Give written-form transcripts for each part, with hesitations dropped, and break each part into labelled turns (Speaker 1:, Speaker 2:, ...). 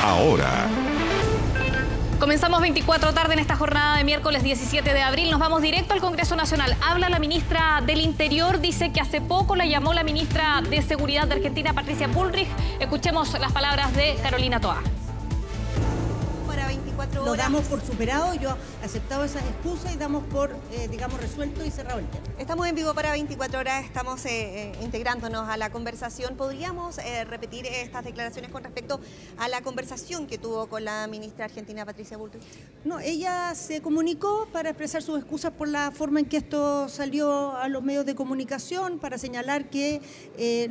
Speaker 1: ahora.
Speaker 2: Comenzamos 24 tarde en esta jornada de miércoles 17 de abril. Nos vamos directo al Congreso Nacional. Habla la ministra del Interior. Dice que hace poco la llamó la ministra de Seguridad de Argentina, Patricia Bullrich. Escuchemos las palabras de Carolina Toá.
Speaker 3: Para 24 horas.
Speaker 4: Lo damos por superado, yo he aceptado esas excusas y damos por, digamos, resuelto y cerrado el tema.
Speaker 3: Estamos en vivo para 24 horas, estamos integrándonos a la conversación. ¿Podríamos repetir estas declaraciones con respecto a la conversación que tuvo con la ministra argentina Patricia Bullrich?
Speaker 4: No, ella se comunicó para expresar sus excusas por la forma en que esto salió a los medios de comunicación, para señalar que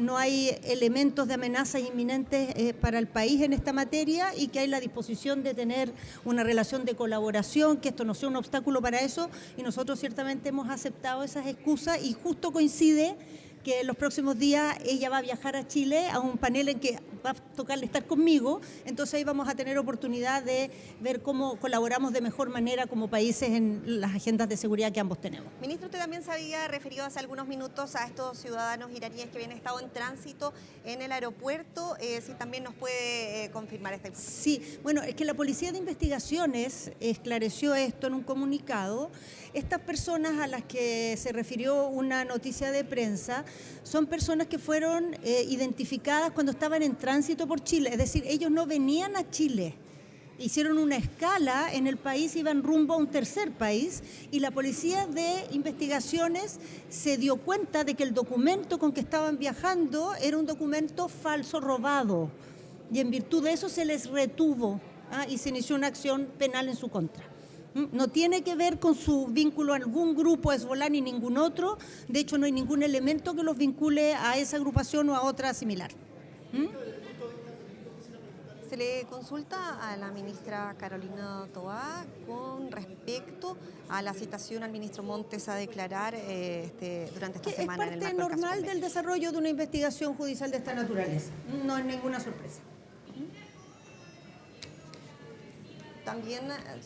Speaker 4: no hay elementos de amenazas inminentes para el país en esta materia y que hay la disposición de tener una relación de colaboración, que esto no sea un obstáculo para eso, y nosotros ciertamente hemos aceptado esas excusas y justo coincide que en los próximos días ella va a viajar a Chile a un panel en que va a tocarle estar conmigo, entonces ahí vamos a tener oportunidad de ver cómo colaboramos de mejor manera como países en las agendas de seguridad que ambos tenemos.
Speaker 3: Ministro, usted también se había referido hace algunos minutos a estos ciudadanos iraníes que habían estado en tránsito en el aeropuerto, si también nos puede confirmar esta información.
Speaker 4: Sí, bueno, es que la Policía de Investigaciones esclareció esto en un comunicado. Estas personas a las que se refirió una noticia de prensa son personas que fueron identificadas cuando estaban en tránsito por Chile, es decir, ellos no venían a Chile, hicieron una escala en el país, iban rumbo a un tercer país y la Policía de Investigaciones se dio cuenta de que el documento con que estaban viajando era un documento falso, robado, y en virtud de eso se les retuvo y se inició una acción penal en su contra. No tiene que ver con su vínculo a algún grupo Hezbolá ni ningún otro. De hecho, no hay ningún elemento que los vincule a esa agrupación o a otra similar.
Speaker 3: Se le consulta a la ministra Carolina Toá con respecto a la citación al ministro Montes a declarar durante esta semana en el marco del caso
Speaker 4: Es parte normal del desarrollo de una investigación judicial de esta naturaleza. No es ninguna sorpresa.
Speaker 3: También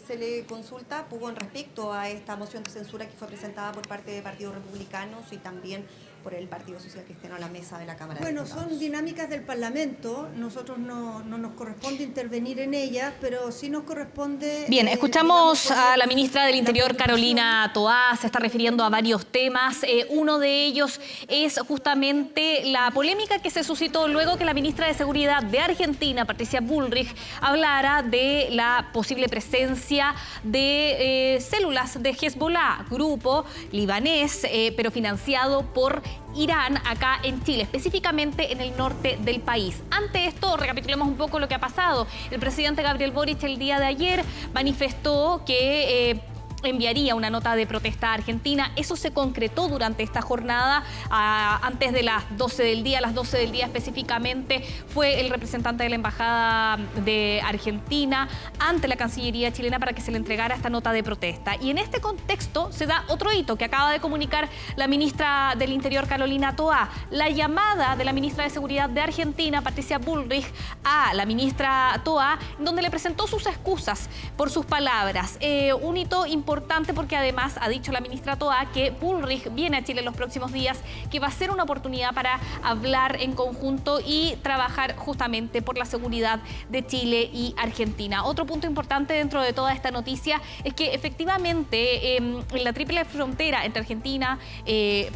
Speaker 3: se le consulta con respecto a esta moción de censura que fue presentada por parte de partidos republicanos y también por el Partido Social Cristiano a la mesa de la Cámara de Diputados.
Speaker 4: Bueno, son dinámicas del Parlamento, nosotros no nos corresponde intervenir en ellas, pero sí nos corresponde...
Speaker 2: Bien, escuchamos a la ministra del Interior, Carolina Toá, se está refiriendo a varios temas. Uno de ellos es justamente la polémica que se suscitó luego que la ministra de Seguridad de Argentina, Patricia Bullrich, hablara de la posible presencia de células de Hezbolá, grupo libanés, pero financiado por Irán acá en Chile, específicamente en el norte del país. Ante esto, recapitulemos un poco lo que ha pasado. El presidente Gabriel Boric el día de ayer manifestó que enviaría una nota de protesta a Argentina. Eso se concretó durante esta jornada, antes de las 12 del día. A las 12 del día específicamente fue el representante de la Embajada de Argentina ante la Cancillería chilena para que se le entregara esta nota de protesta. Y en este contexto se da otro hito que acaba de comunicar la ministra del Interior, Carolina Toá. La llamada de la ministra de Seguridad de Argentina, Patricia Bullrich, a la ministra Toá, donde le presentó sus excusas por sus palabras. Un hito importante porque además ha dicho la ministra Toá que Bullrich viene a Chile en los próximos días, que va a ser una oportunidad para hablar en conjunto y trabajar justamente por la seguridad de Chile y Argentina. Otro punto importante dentro de toda esta noticia es que efectivamente en la triple frontera entre Argentina,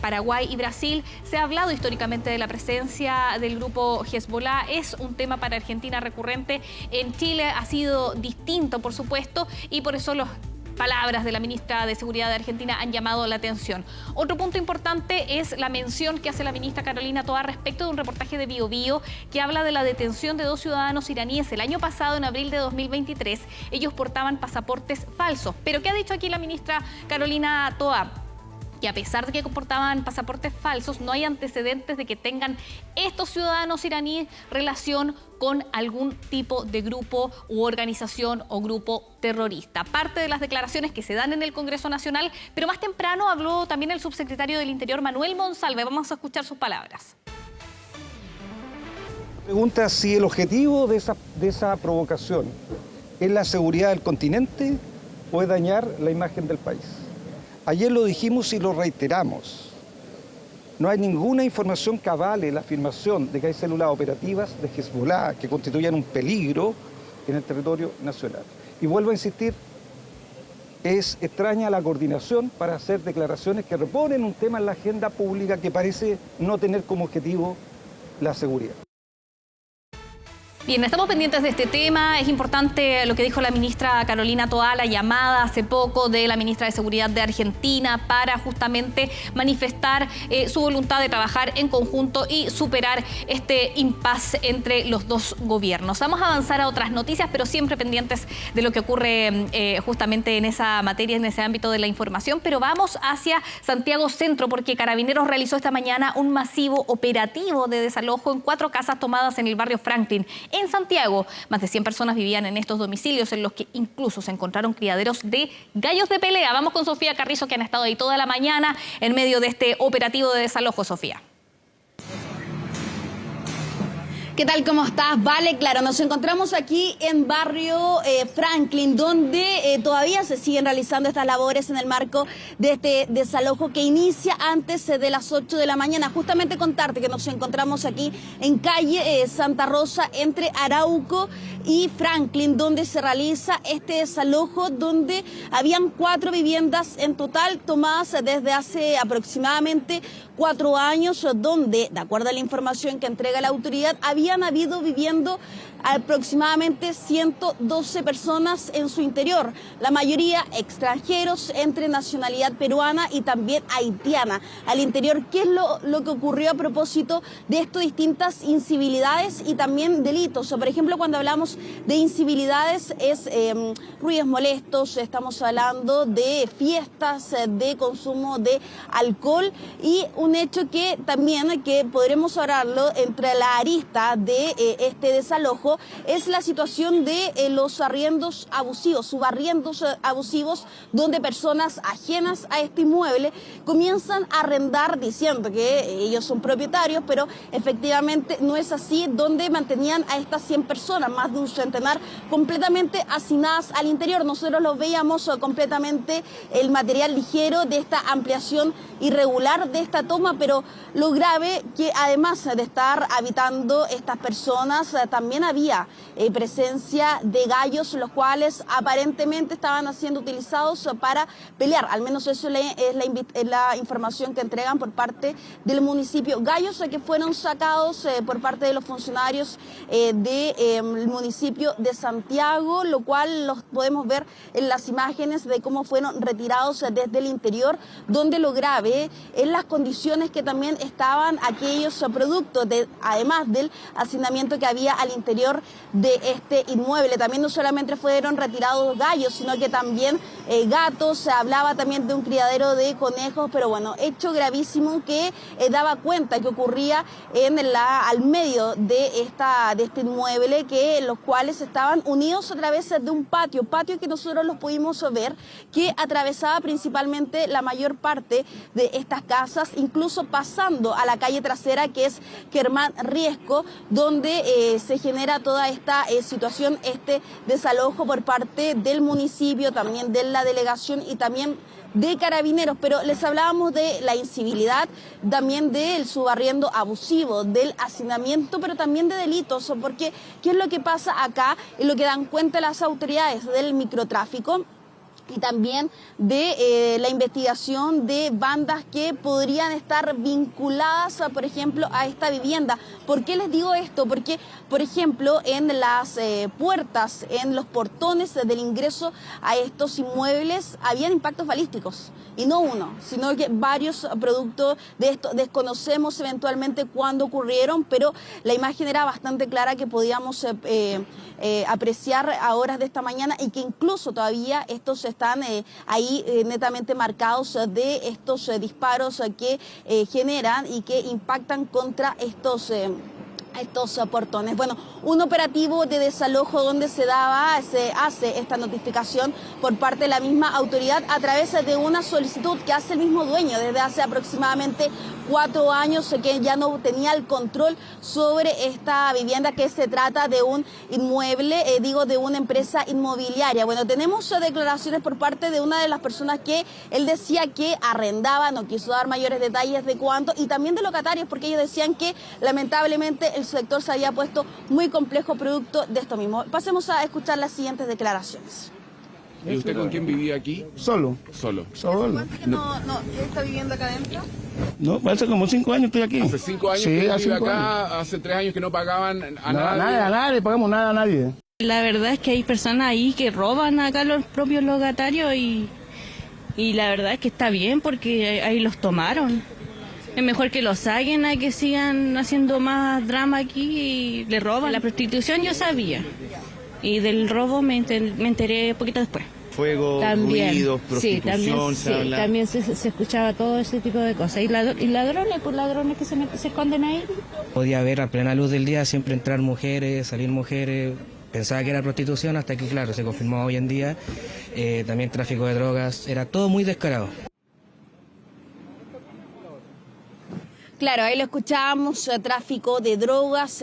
Speaker 2: Paraguay y Brasil se ha hablado históricamente de la presencia del grupo Hezbolá. Es un tema para Argentina recurrente. En Chile ha sido distinto, por supuesto, y por eso los palabras de la ministra de Seguridad de Argentina han llamado la atención. Otro punto importante es la mención que hace la ministra Carolina Toá respecto de un reportaje de BioBio que habla de la detención de 2 ciudadanos iraníes el año pasado, en abril de 2023. Ellos portaban pasaportes falsos. Pero ¿qué ha dicho aquí la ministra Carolina Toá? Que a pesar de que portaban pasaportes falsos, no hay antecedentes de que tengan estos ciudadanos iraníes relación con algún tipo de grupo u organización o grupo terrorista. Parte de las declaraciones que se dan en el Congreso Nacional, pero más temprano habló también el subsecretario del Interior, Manuel Monsalve. Vamos a escuchar sus palabras.
Speaker 5: Pregunta si el objetivo de esa provocación es la seguridad del continente o es dañar la imagen del país. Ayer lo dijimos y lo reiteramos. No hay ninguna información que avale la afirmación de que hay células operativas de Hezbolá que constituyan un peligro en el territorio nacional. Y vuelvo a insistir, es extraña la coordinación para hacer declaraciones que reponen un tema en la agenda pública que parece no tener como objetivo la seguridad.
Speaker 2: Bien, estamos pendientes de este tema. Es importante lo que dijo la ministra Carolina Toá, la llamada hace poco de la ministra de Seguridad de Argentina para justamente manifestar su voluntad de trabajar en conjunto y superar este impasse entre los dos gobiernos. Vamos a avanzar a otras noticias, pero siempre pendientes de lo que ocurre justamente en esa materia, en ese ámbito de la información. Pero vamos hacia Santiago Centro, porque Carabineros realizó esta mañana un masivo operativo de desalojo en 4 casas tomadas en el barrio Franklin. En Santiago, más de 100 personas vivían en estos domicilios en los que incluso se encontraron criaderos de gallos de pelea. Vamos con Sofía Carrizo, que han estado ahí toda la mañana en medio de este operativo de desalojo. Sofía.
Speaker 1: ¿Qué tal? ¿Cómo estás? Vale, claro, nos encontramos aquí en barrio Franklin, donde todavía se siguen realizando estas labores en el marco de este desalojo que inicia antes de las 8 de la mañana. Justamente contarte que nos encontramos aquí en calle Santa Rosa, entre Arauco y Franklin, donde se realiza este desalojo, donde habían 4 viviendas en total tomadas desde hace aproximadamente 4 años, donde, de acuerdo a la información que entrega la autoridad, habían habido viviendo aproximadamente 112 personas en su interior, la mayoría extranjeros entre nacionalidad peruana y también haitiana. Al interior, ¿qué es lo que ocurrió a propósito de estas distintas incivilidades y también delitos? Por ejemplo, cuando hablamos de incivilidades es ruidos molestos, estamos hablando de fiestas, de consumo de alcohol, y un hecho que también que podremos hablarlo entre la arista de este desalojo es la situación de los arriendos abusivos, subarriendos abusivos, donde personas ajenas a este inmueble comienzan a arrendar diciendo que ellos son propietarios, pero efectivamente no es así, donde mantenían a estas 100 personas, más de un centenar, completamente hacinadas al interior. Nosotros lo veíamos completamente el material ligero de esta ampliación irregular de esta toma, pero lo grave que además de estar habitando estas personas, también había presencia de gallos, los cuales aparentemente estaban siendo utilizados para pelear. Al menos eso es la información que entregan por parte del municipio. Gallos que fueron sacados por parte de los funcionarios del municipio de Santiago, lo cual los podemos ver en las imágenes de cómo fueron retirados desde el interior, donde lo grave es las condiciones que también estaban aquellos productos, además del hacinamiento que había al interior de este inmueble. También no solamente fueron retirados gallos, sino que también gatos, se hablaba también de un criadero de conejos, pero bueno, hecho gravísimo que daba cuenta que ocurría al medio de este inmueble, que los cuales estaban unidos a través de un patio que nosotros los pudimos ver, que atravesaba principalmente la mayor parte de estas casas, incluso pasando a la calle trasera, que es Germán Riesco, donde se genera toda esta situación, este desalojo por parte del municipio, también de la delegación y también de Carabineros. Pero les hablábamos de la incivilidad, también del subarriendo abusivo, del hacinamiento, pero también de delitos, porque ¿qué es lo que pasa acá? Es lo que dan cuenta las autoridades del microtráfico y también de la investigación de bandas que podrían estar vinculadas, por ejemplo, a esta vivienda. ¿Por qué les digo esto? Porque, por ejemplo, en las puertas, en los portones del ingreso a estos inmuebles, habían impactos balísticos. Y no uno, sino que varios productos de esto. Desconocemos eventualmente cuándo ocurrieron, pero la imagen era bastante clara que podíamos apreciar a horas de esta mañana, y que incluso todavía estos están ahí netamente marcados de estos disparos que generan y que impactan contra estos portones. Bueno, un operativo de desalojo donde se hace esta notificación por parte de la misma autoridad a través de una solicitud que hace el mismo dueño desde hace aproximadamente 4 años que ya no tenía el control sobre esta vivienda, que se trata de un inmueble, de una empresa inmobiliaria. Bueno, tenemos declaraciones por parte de una de las personas que él decía que arrendaba, no quiso dar mayores detalles de cuánto, y también de locatarios, porque ellos decían que lamentablemente el sector se había puesto muy complejo producto de esto mismo. Pasemos a escuchar las siguientes declaraciones.
Speaker 6: ¿Y usted con quién vivía aquí?
Speaker 7: Solo.
Speaker 6: Solo.
Speaker 1: ¿Cuánto que no está viviendo acá adentro?
Speaker 7: No, hace como 5 años estoy aquí.
Speaker 6: Hace 5 años
Speaker 7: Sí,
Speaker 6: que
Speaker 7: hace
Speaker 6: vive
Speaker 7: 5
Speaker 6: acá,
Speaker 7: años.
Speaker 6: hace 3 años que no pagaban a
Speaker 7: A nadie pagamos nada a nadie.
Speaker 8: La verdad es que hay personas ahí que roban acá los propios logatarios y la verdad es que está bien porque ahí los tomaron. Es mejor que los saquen a que sigan haciendo más drama aquí y le roban. La prostitución yo sabía y del robo me enteré un poquito después.
Speaker 9: Fuego, ruidos, prostitución,
Speaker 8: también se escuchaba todo ese tipo de cosas. Y ladrones, pues ladrones que se esconden ahí.
Speaker 10: Podía ver a plena luz del día siempre entrar mujeres, salir mujeres. Pensaba que era prostitución hasta que, claro, se confirmó hoy en día. También tráfico de drogas, era todo muy descarado.
Speaker 1: Claro, ahí lo escuchábamos, tráfico de drogas,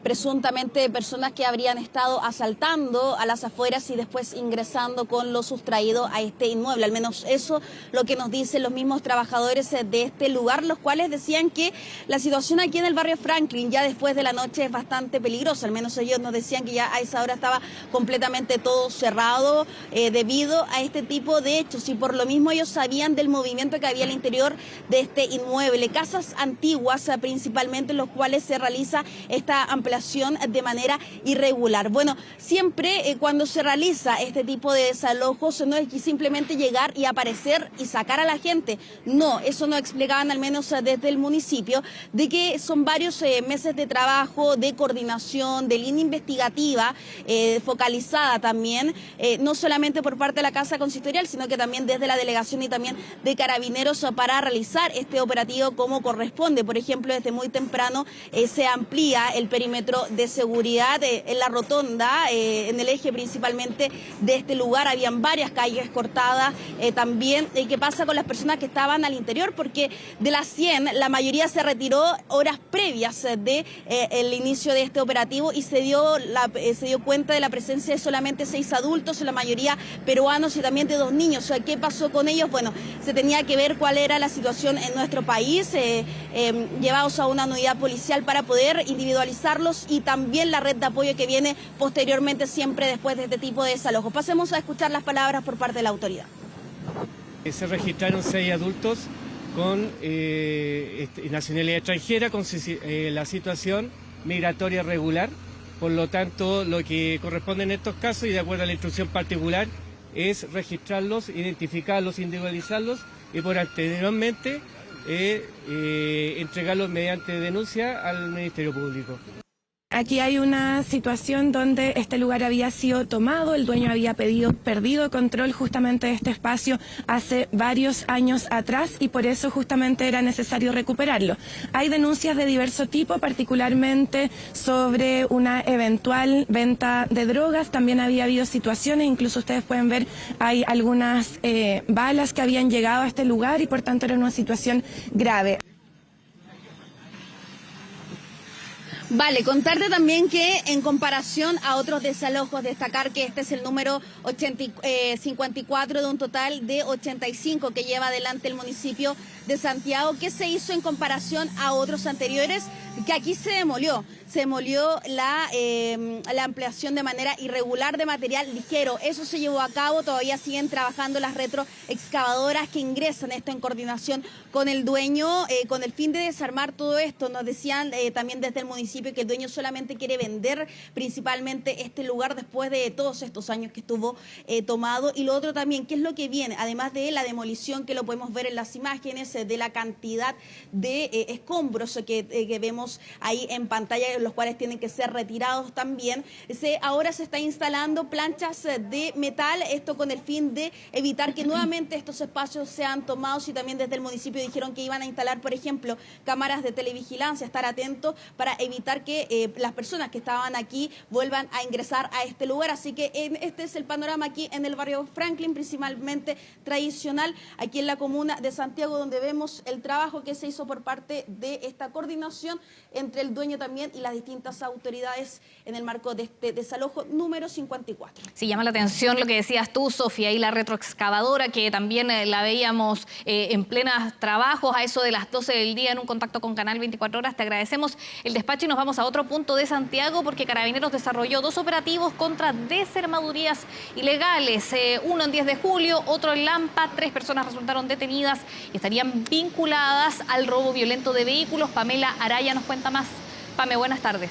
Speaker 1: presuntamente personas que habrían estado asaltando a las afueras y después ingresando con lo sustraído a este inmueble. Al menos eso lo que nos dicen los mismos trabajadores de este lugar, los cuales decían que la situación aquí en el barrio Franklin ya después de la noche es bastante peligrosa. Al menos ellos nos decían que ya a esa hora estaba completamente todo cerrado debido a este tipo de hechos, y por lo mismo ellos sabían del movimiento que había al interior de este inmueble. Casas antiguas principalmente, en los cuales se realiza esta ampliación de manera irregular. Bueno, siempre cuando se realiza este tipo de desalojos no es simplemente llegar y aparecer y sacar a la gente. No, eso no explicaban al menos desde el municipio, de que son varios meses de trabajo, de coordinación, de línea investigativa focalizada también, no solamente por parte de la Casa Consistorial, sino que también desde la delegación y también de Carabineros para realizar este operativo como corresponde. Por ejemplo, desde muy temprano se amplía el perímetro de seguridad en la rotonda, en el eje principalmente de este lugar. Habían varias calles cortadas también. ¿Qué pasa con las personas que estaban al interior? Porque de las 100, la mayoría se retiró horas previas de el inicio de este operativo, y se dio cuenta de la presencia de solamente 6 adultos, la mayoría peruanos, y también de 2 niños. ¿Qué pasó con ellos? Bueno, se tenía que ver cuál era la situación en nuestro país, llevados a una unidad policial para poder individualizarlos, y también la red de apoyo que viene posteriormente siempre después de este tipo de desalojos. Pasemos a escuchar las palabras por parte de la autoridad.
Speaker 11: Se registraron 6 adultos con nacionalidad extranjera, con la situación migratoria regular. Por lo tanto, lo que corresponde en estos casos, y de acuerdo a la instrucción particular, es registrarlos, identificarlos, individualizarlos y por anteriormente entregarlos mediante denuncia al Ministerio Público.
Speaker 12: Aquí hay una situación donde este lugar había sido tomado, el dueño había perdido control justamente de este espacio hace varios años atrás, y por eso justamente era necesario recuperarlo. Hay denuncias de diverso tipo, particularmente sobre una eventual venta de drogas. También había habido situaciones, incluso ustedes pueden ver, hay algunas balas que habían llegado a este lugar, y por tanto era una situación grave.
Speaker 1: Vale, contarte también que en comparación a otros desalojos, destacar que este es el número 54 de un total de 85 que lleva adelante el municipio de Santiago, que se hizo en comparación a otros anteriores, que aquí se demolió la ampliación de manera irregular de material ligero. Eso se llevó a cabo, todavía siguen trabajando las retroexcavadoras que ingresan esto en coordinación con el dueño, con el fin de desarmar todo esto. Nos decían también desde el municipio que el dueño solamente quiere vender principalmente este lugar después de todos estos años que estuvo tomado. Y lo otro también, ¿qué es lo que viene? Además de la demolición, que lo podemos ver en las imágenes, de la cantidad de escombros que vemos ahí en pantalla, los cuales tienen que ser retirados también. Ahora se está instalando planchas de metal, esto con el fin de evitar que nuevamente estos espacios sean tomados, y también desde el municipio dijeron que iban a instalar, por ejemplo, cámaras de televigilancia, estar atentos para evitar evitar que las personas que estaban aquí vuelvan a ingresar a este lugar. Así que este es el panorama aquí en el barrio Franklin, principalmente tradicional, aquí en la comuna de Santiago, donde vemos el trabajo que se hizo por parte de esta coordinación entre el dueño también y las distintas autoridades en el marco de este desalojo número 54.
Speaker 2: Sí, llama la atención lo que decías tú, Sofía, y la retroexcavadora, que también la veíamos en plenos trabajos a eso de las 12 del día en un contacto con Canal 24 Horas. Te agradecemos el despacho y nos vamos a otro punto de Santiago, porque Carabineros desarrolló 2 operativos contra desarmadurías ilegales, uno en 10 de julio, otro en Lampa. 3 personas resultaron detenidas y estarían vinculadas al robo violento de vehículos. Pamela Araya nos cuenta más. Pame, buenas tardes.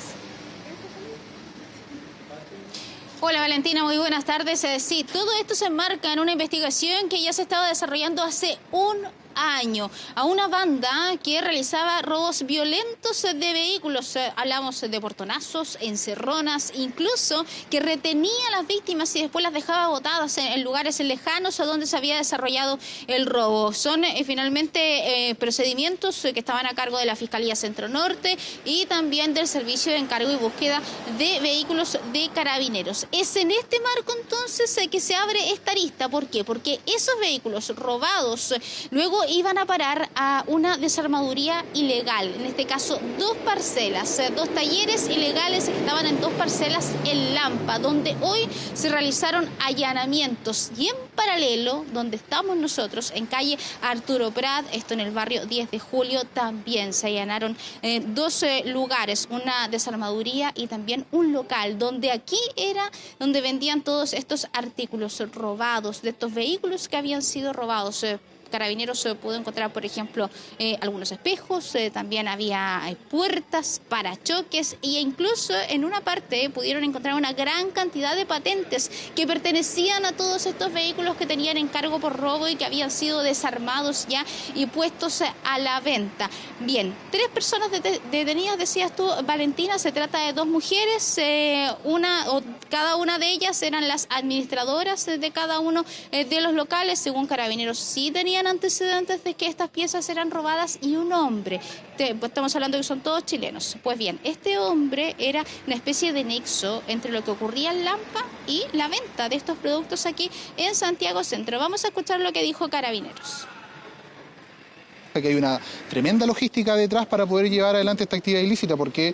Speaker 13: Hola Valentina, muy buenas tardes. Sí, todo esto se enmarca en una investigación que ya se estaba desarrollando hace un año a una banda que realizaba robos violentos de vehículos. Hablamos de portonazos, encerronas, incluso que retenía a las víctimas y después las dejaba botadas en lugares lejanos a donde se había desarrollado el robo. Son finalmente procedimientos que estaban a cargo de la Fiscalía Centro Norte y también del Servicio de Encargo y Búsqueda de Vehículos de Carabineros. Es en este marco entonces que se abre esta arista. ¿Por qué? Porque esos vehículos robados luego iban a parar a una desarmaduría ilegal, en este caso 2 parcelas, 2 talleres ilegales que estaban en 2 parcelas en Lampa, donde hoy se realizaron allanamientos. Y en paralelo, donde estamos nosotros, en calle Arturo Prat, esto en el barrio 10 de julio, también se allanaron 2 lugares, una desarmaduría y también un local, donde aquí era donde vendían todos estos artículos robados, de estos vehículos que habían sido robados. Carabineros se pudo encontrar, por ejemplo, algunos espejos, también había puertas, parachoques e incluso en una parte pudieron encontrar una gran cantidad de patentes que pertenecían a todos estos vehículos que tenían encargo por robo y que habían sido desarmados ya y puestos a la venta. Bien, 3 personas detenidas, decías tú, Valentina. Se trata de 2 mujeres, cada una de ellas eran las administradoras de cada uno de los locales. Según Carabineros, sí tenían antecedentes de que estas piezas eran robadas, y un hombre, estamos hablando que son todos chilenos. Pues bien, este hombre era una especie de nexo entre lo que ocurría en Lampa y la venta de estos productos aquí en Santiago Centro. Vamos a escuchar lo que dijo Carabineros.
Speaker 14: Que hay una tremenda logística detrás para poder llevar adelante esta actividad ilícita, porque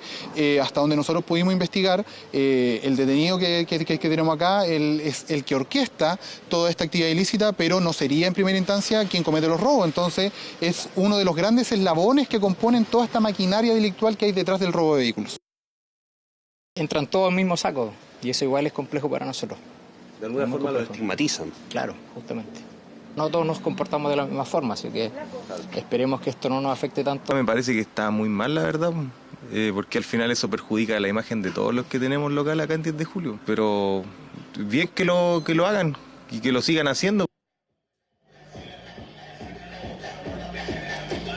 Speaker 14: hasta donde nosotros pudimos investigar, el detenido que tenemos acá es el que orquesta toda esta actividad ilícita, pero no sería en primera instancia quien comete los robos. Entonces es uno de los grandes eslabones que componen toda esta maquinaria delictual que hay detrás del robo de vehículos.
Speaker 15: Entran todos al mismo saco y eso igual es complejo para nosotros.
Speaker 9: De alguna forma lo estigmatizan.
Speaker 15: Claro, justamente. No todos nos comportamos de la misma forma, así que esperemos que esto no nos afecte tanto.
Speaker 16: Me parece que está muy mal, la verdad, porque al final eso perjudica la imagen de todos los que tenemos local acá en 10 de julio. Pero bien que lo hagan y que lo sigan haciendo.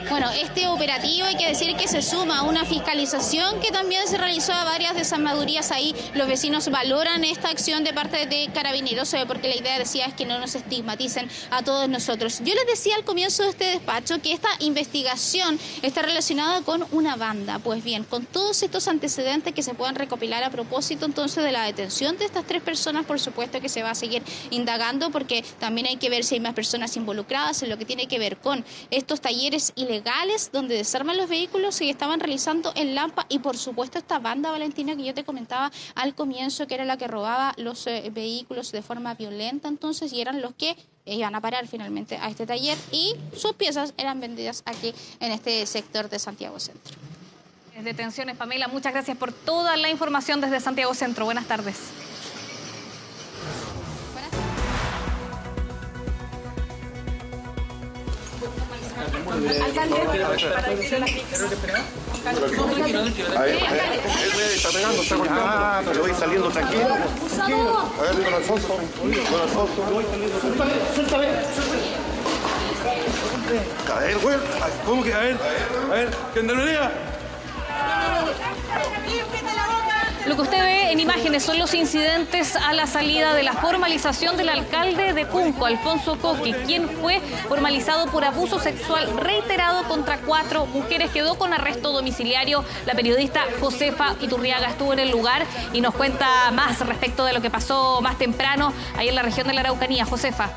Speaker 13: Bueno, este operativo hay que decir que se suma a una fiscalización que también se realizó a varias desarmadurías ahí. Los vecinos valoran esta acción de parte de Carabineros, porque la idea, decía, es que no nos estigmaticen a todos nosotros. Yo les decía al comienzo de este despacho que esta investigación está relacionada con una banda. Pues bien, con todos estos antecedentes que se puedan recopilar a propósito entonces de la detención de estas 3 personas, por supuesto que se va a seguir indagando, porque también hay que ver si hay más personas involucradas en lo que tiene que ver con estos talleres ilegales donde desarman los vehículos y estaban realizando en Lampa, y por supuesto esta banda, Valentina, que yo te comentaba al comienzo, que era la que robaba los vehículos de forma violenta entonces, y eran los que iban a parar finalmente a este taller y sus piezas eran vendidas aquí en este sector de Santiago Centro.
Speaker 2: Detenciones, Pamela, muchas gracias por toda la información desde Santiago Centro. Buenas tardes.
Speaker 17: Alcalde, está pegando, está cortando. Pero voy saliendo tranquilo. A ver, don Alfonso. Don Alfonso. A ver, güey. ¿Cómo que? A ver, gendarmería. ¡Límpiate la boca!
Speaker 2: Lo que usted ve en imágenes son los incidentes a la salida de la formalización del alcalde de Cunco, Alfonso Coque, quien fue formalizado por abuso sexual reiterado contra 4 mujeres. Quedó con arresto domiciliario. La periodista Josefa Iturriaga estuvo en el lugar y nos cuenta más respecto de lo que pasó más temprano ahí en la región de la Araucanía. Josefa.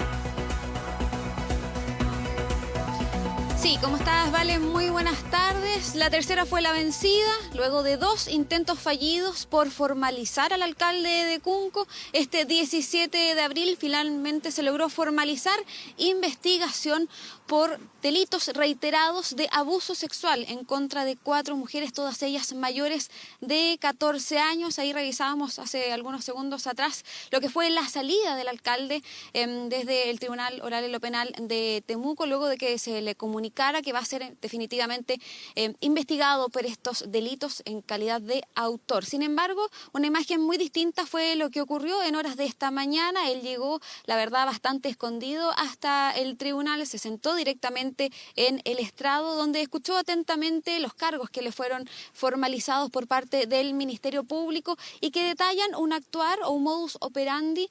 Speaker 18: Sí, ¿cómo estás, Vale? Muy buenas tardes. La tercera fue la vencida, luego de 2 intentos fallidos por formalizar al alcalde de Cunco. Este 17 de abril finalmente se logró formalizar investigación por delitos reiterados de abuso sexual en contra de 4 mujeres, todas ellas mayores de 14 años. Ahí revisábamos hace algunos segundos atrás lo que fue la salida del alcalde desde el Tribunal Oral en lo Penal de Temuco, luego de que se le comunicara que va a ser definitivamente investigado por estos delitos en calidad de autor. Sin embargo, una imagen muy distinta fue lo que ocurrió en horas de esta mañana. Él llegó, la verdad, bastante escondido hasta el tribunal, se sentó directamente en el estrado, donde escuchó atentamente los cargos que le fueron formalizados por parte del Ministerio Público y que detallan un actuar o un modus operandi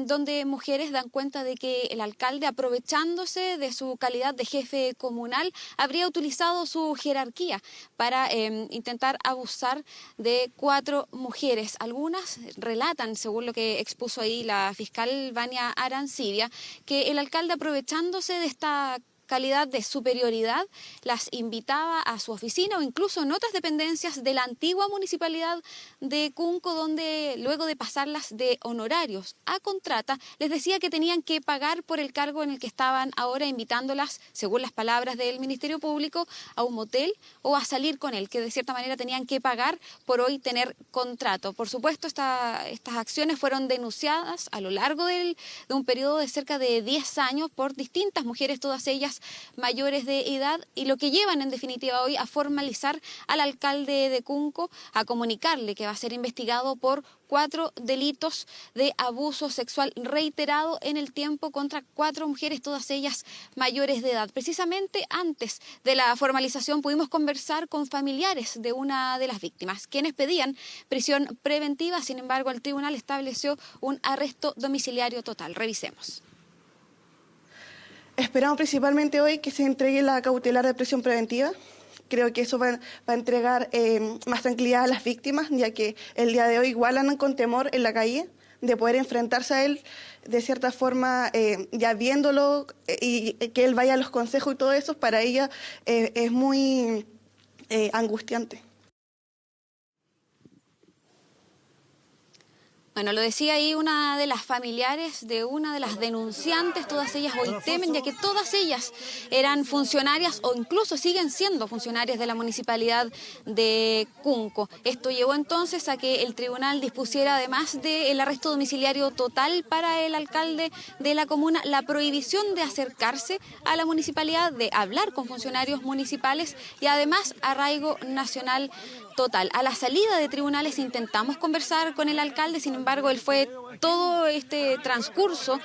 Speaker 18: donde mujeres dan cuenta de que el alcalde, aprovechándose de su calidad de jefe comunal, habría utilizado su jerarquía para intentar abusar de 4 mujeres. Algunas relatan, según lo que expuso ahí la fiscal Vania Arancibia, que el alcalde, aprovechándose de esta calidad de superioridad, las invitaba a su oficina o incluso en otras dependencias de la antigua municipalidad de Cunco, donde luego de pasarlas de honorarios a contrata, les decía que tenían que pagar por el cargo en el que estaban ahora, invitándolas, según las palabras del Ministerio Público, a un motel o a salir con él, que de cierta manera tenían que pagar por hoy tener contrato. Por supuesto, estas acciones fueron denunciadas a lo largo de un periodo de cerca de 10 años por distintas mujeres, todas ellas mayores de edad, y lo que llevan en definitiva hoy a formalizar al alcalde de Cunco, a comunicarle que va a ser investigado por 4 delitos de abuso sexual reiterado en el tiempo contra 4 mujeres, todas ellas mayores de edad. Precisamente antes de la formalización pudimos conversar con familiares de una de las víctimas, quienes pedían prisión preventiva. Sin embargo, el tribunal estableció un arresto domiciliario total. Revisemos.
Speaker 19: Esperamos principalmente hoy que se entregue la cautelar de prisión preventiva. Creo que eso va a entregar más tranquilidad a las víctimas, ya que el día de hoy igual andan con temor en la calle de poder enfrentarse a él de cierta forma, ya viéndolo y que él vaya a los consejos y todo eso, para ella es muy angustiante.
Speaker 18: Bueno, lo decía ahí una de las familiares de una de las denunciantes. Todas ellas hoy temen, ya que todas ellas eran funcionarias o incluso siguen siendo funcionarias de la municipalidad de Cunco. Esto llevó entonces a que el tribunal dispusiera, además del arresto domiciliario total para el alcalde de la comuna, la prohibición de acercarse a la municipalidad, de hablar con funcionarios municipales y además arraigo nacional total. A la salida de tribunales intentamos conversar con el alcalde, sin embargo, él fue todo este transcurso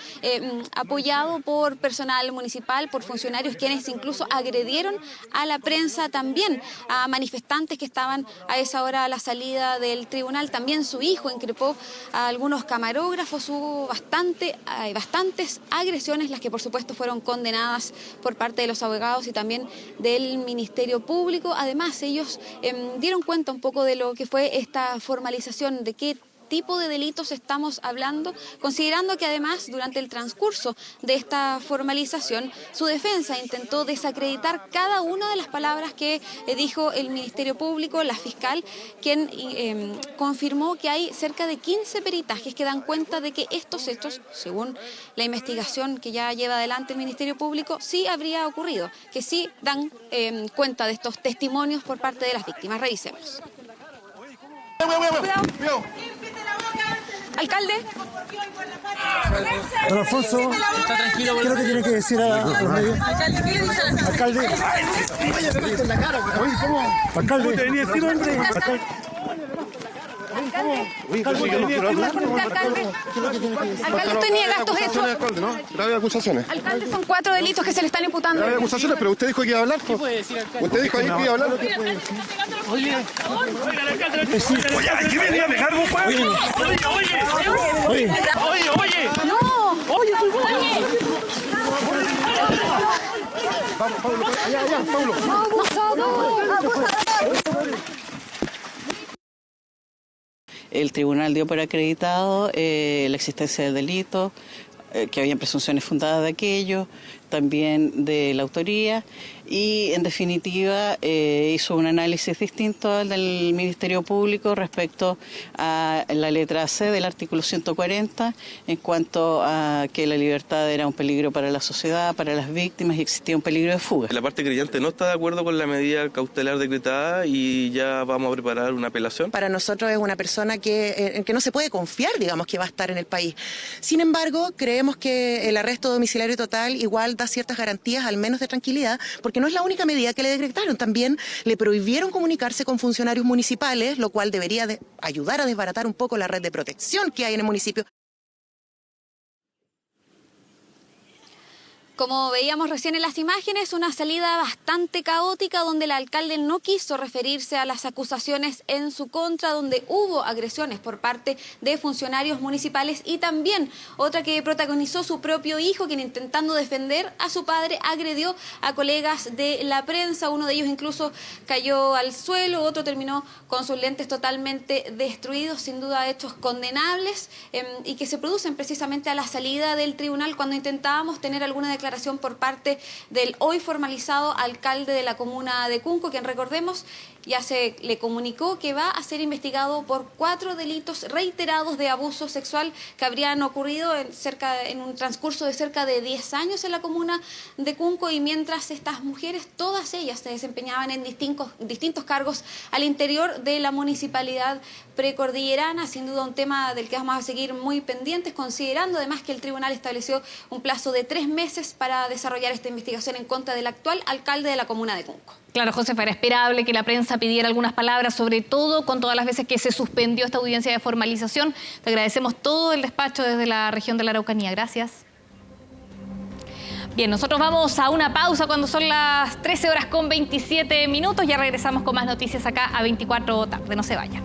Speaker 18: apoyado por personal municipal, por funcionarios quienes incluso agredieron a la prensa, también a manifestantes que estaban a esa hora a la salida del tribunal. También su hijo increpó a algunos camarógrafos. Hubo bastantes agresiones, las que por supuesto fueron condenadas por parte de los abogados y también del Ministerio Público. Además, ellos dieron cuenta un poco de lo que fue esta formalización, de qué tipo de delitos estamos hablando, considerando que además durante el transcurso de esta formalización su defensa intentó desacreditar cada una de las palabras que dijo el Ministerio Público, la fiscal, quien confirmó que hay cerca de 15 peritajes que dan cuenta de que estos hechos, según la investigación que ya lleva adelante el Ministerio Público, sí habría ocurrido, que sí dan cuenta de estos testimonios por parte de las víctimas. Revisemos.
Speaker 19: Cuidado.
Speaker 18: Alcalde.
Speaker 20: Don Alfonso,
Speaker 18: ¿está tranquilo?
Speaker 20: ¿qué es lo que tiene que decir a los medios?
Speaker 18: Alcalde, ¿qué le dice al
Speaker 20: alcalde? Alcalde, ¿cómo te venía encima, hombre?
Speaker 12: Alcalde, usted niega estos hechos.
Speaker 17: Alcalde, ¿no? Graves acusaciones.
Speaker 12: Alcalde, son 4 delitos que se le están imputando.
Speaker 17: Graves acusaciones, pero usted dijo que iba a hablar. Usted dijo ahí que iba a hablar.
Speaker 12: Oye,
Speaker 17: aquí venía a pegar un
Speaker 12: oye. No.
Speaker 17: Oye, vamos, Pablo, allá, Pablo.
Speaker 21: El tribunal dio por acreditado la existencia del delito, que había presunciones fundadas de aquello, también de la autoría, y en definitiva hizo un análisis distinto al del Ministerio Público respecto a la letra C del artículo 140 en cuanto a que la libertad era un peligro para la sociedad, para las víctimas y existía un peligro de fuga.
Speaker 16: La parte creyente no está de acuerdo con la medida cautelar decretada y ya vamos a preparar una apelación.
Speaker 22: Para nosotros es una persona que no se puede confiar, digamos, que va a estar en el país. Sin embargo, creemos que el arresto domiciliario total igual da ciertas garantías, al menos de tranquilidad, porque no es la única medida que le decretaron. También le prohibieron comunicarse con funcionarios municipales, lo cual debería ayudar a desbaratar un poco la red de protección que hay en el municipio.
Speaker 18: Como veíamos recién en las imágenes, una salida bastante caótica donde el alcalde no quiso referirse a las acusaciones en su contra, donde hubo agresiones por parte de funcionarios municipales y también otra que protagonizó su propio hijo, quien intentando defender a su padre agredió a colegas de la prensa. Uno de ellos incluso cayó al suelo, otro terminó con sus lentes totalmente destruidos. Sin duda hechos condenables y que se producen precisamente a la salida del tribunal cuando intentábamos tener alguna declaración por parte del hoy formalizado alcalde de la comuna de Cunco, quien recordemos ya se le comunicó que va a ser investigado por 4 delitos reiterados de abuso sexual que habrían ocurrido en un transcurso de cerca de 10 años en la comuna de Cunco, y mientras estas mujeres, todas ellas se desempeñaban en distintos cargos al interior de la municipalidad precordillerana. Sin duda un tema del que vamos a seguir muy pendientes, considerando además que el tribunal estableció un plazo de 3 meses para desarrollar esta investigación en contra del actual alcalde de la comuna de Cunco.
Speaker 2: Claro, Josefa, era esperable que la prensa pidiera algunas palabras, sobre todo con todas las veces que se suspendió esta audiencia de formalización. Te agradecemos todo el despacho desde la región de la Araucanía. Gracias. Bien, nosotros vamos a una pausa cuando son las 13:27. Ya regresamos con más noticias acá a 24 tarde. No se vayan.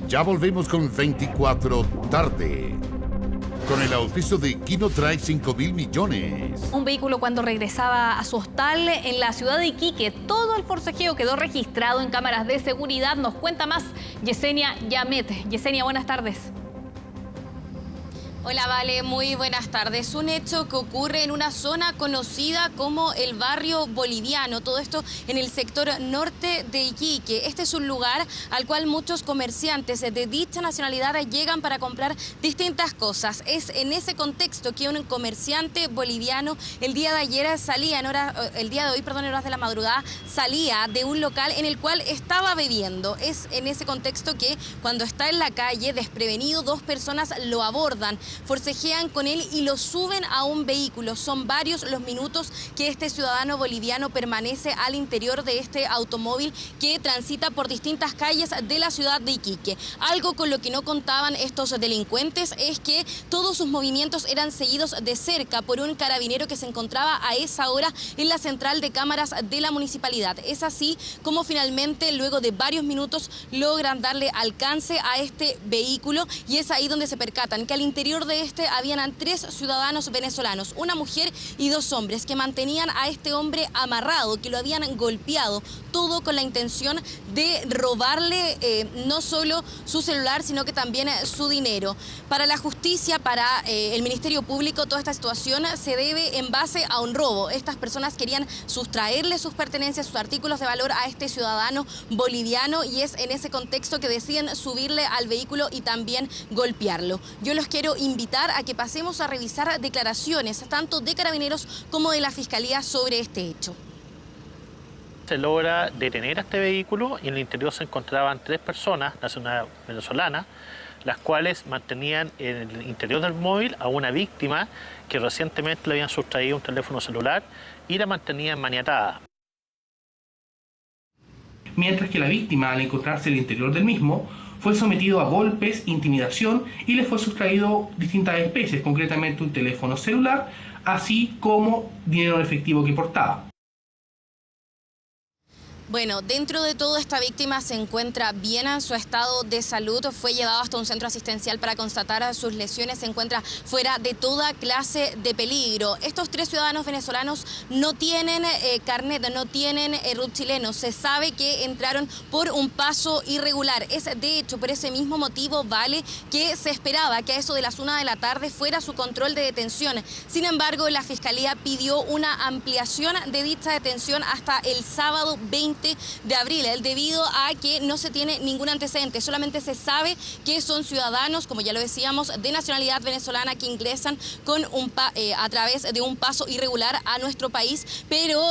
Speaker 23: Ya volvemos con 24 tarde. Con el auspicio de Kino trae 5.000 millones.
Speaker 2: Un vehículo cuando regresaba a su hostal en la ciudad de Iquique. Todo el forcejeo quedó registrado en cámaras de seguridad. Nos cuenta más Yesenia Yamet. Yesenia, buenas tardes.
Speaker 24: Hola, Vale, muy buenas tardes. Un hecho que ocurre en una zona conocida como el barrio boliviano, todo esto en el sector norte de Iquique. Este es un lugar al cual muchos comerciantes de dicha nacionalidad llegan para comprar distintas cosas. Es en ese contexto que un comerciante boliviano el día de hoy, en horas de la madrugada, salía de un local en el cual estaba bebiendo. Es en ese contexto que cuando está en la calle, desprevenido, 2 personas lo abordan, forcejean con él y lo suben a un vehículo. Son varios los minutos que este ciudadano boliviano permanece al interior de este automóvil que transita por distintas calles de la ciudad de Iquique. Algo con lo que no contaban estos delincuentes es que todos sus movimientos eran seguidos de cerca por un carabinero que se encontraba a esa hora en la central de cámaras de la municipalidad. Es así como finalmente, luego de varios minutos, logran darle alcance a este vehículo, y es ahí donde se percatan que al interior de habían 3 ciudadanos venezolanos, una mujer y 2 hombres que mantenían a este hombre amarrado, que lo habían golpeado, todo con la intención de robarle no solo su celular, sino que también su dinero. Para la justicia, para el Ministerio Público, toda esta situación se debe en base a un robo. Estas personas querían sustraerle sus pertenencias, sus artículos de valor a este ciudadano boliviano, y es en ese contexto que deciden subirle al vehículo y también golpearlo. Yo los quiero invitar a que pasemos a revisar declaraciones tanto de carabineros como de la Fiscalía sobre este hecho.
Speaker 25: Se logra detener a este vehículo y en el interior se encontraban 3 personas nacionales venezolanas, las cuales mantenían en el interior del móvil a una víctima que recientemente le habían sustraído un teléfono celular y la mantenía maniatada.
Speaker 3: Mientras que la víctima, al encontrarse al interior del mismo, fue sometido a golpes, intimidación y le fue sustraído distintas especies, concretamente un teléfono celular, así como dinero en efectivo que portaba.
Speaker 24: Bueno, dentro de todo esta víctima se encuentra bien en su estado de salud, fue llevado hasta un centro asistencial para constatar sus lesiones, se encuentra fuera de toda clase de peligro. Estos 3 ciudadanos venezolanos no tienen carnet, no tienen RUT chileno, se sabe que entraron por un paso irregular. Es de hecho por ese mismo motivo, Vale, que se esperaba que a eso de las 1 de la tarde fuera su control de detención. Sin embargo, la Fiscalía pidió una ampliación de dicha detención hasta el sábado 20 de abril, debido a que no se tiene ningún antecedente, solamente se sabe que son ciudadanos, como ya lo decíamos, de nacionalidad venezolana que ingresan con a través de un paso irregular a nuestro país, pero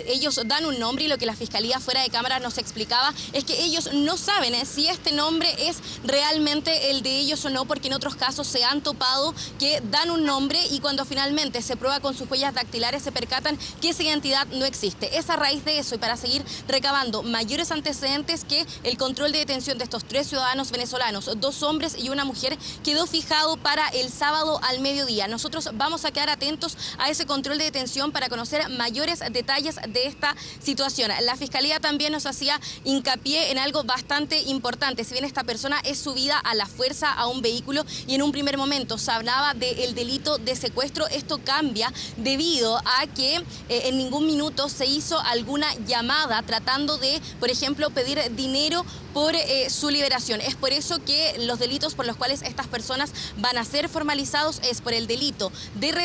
Speaker 24: ellos dan un nombre y lo que la Fiscalía fuera de cámara nos explicaba es que ellos no saben si este nombre es realmente el de ellos o no, porque en otros casos se han topado que dan un nombre y cuando finalmente se prueba con sus huellas dactilares se percatan que esa identidad no existe. Es a raíz de eso y para seguir recabando mayores antecedentes que el control de detención de estos 3 ciudadanos venezolanos, 2 hombres y una mujer, quedó fijado para el sábado al mediodía. Nosotros vamos a quedar atentos a ese control de detención para conocer mayores detalles de esta situación. La Fiscalía también nos hacía hincapié en algo bastante importante. Si bien esta persona es subida a la fuerza a un vehículo y en un primer momento se hablaba del delito de secuestro, esto cambia debido a que en ningún minuto se hizo alguna llamada tratando de, por ejemplo, pedir dinero por su liberación. Es por eso que los delitos por los cuales estas personas van a ser formalizados es por el delito de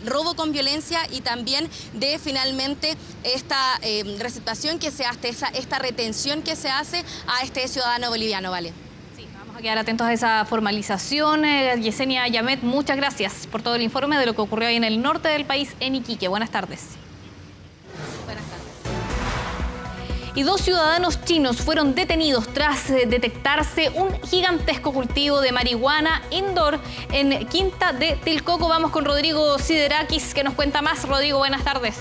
Speaker 24: robo con violencia y también de finalmente esta receptación que se hace, esta retención que se hace a este ciudadano boliviano, ¿vale?
Speaker 2: Vamos a quedar atentos a esa formalización. Yesenia Yamet, muchas gracias por todo el informe de lo que ocurrió ahí en el norte del país, en Iquique. Buenas tardes. Y 2 ciudadanos chinos fueron detenidos tras detectarse un gigantesco cultivo de marihuana indoor en Quinta de Tilcoco. Vamos con Rodrigo Siderakis, que nos cuenta más. Rodrigo, buenas tardes.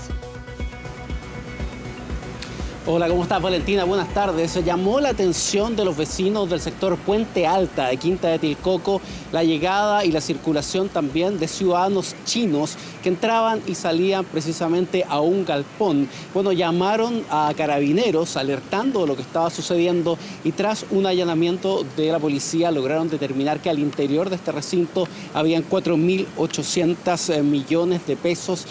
Speaker 4: Hola, ¿cómo estás, Valentina? Buenas tardes. Se llamó la atención de los vecinos del sector Puente Alta de Quinta de Tilcoco la llegada y la circulación también de ciudadanos chinos que entraban y salían precisamente a un galpón. Bueno, llamaron a carabineros alertando de lo que estaba sucediendo y tras un allanamiento de la policía lograron determinar que al interior de este recinto habían 4.800 millones de pesos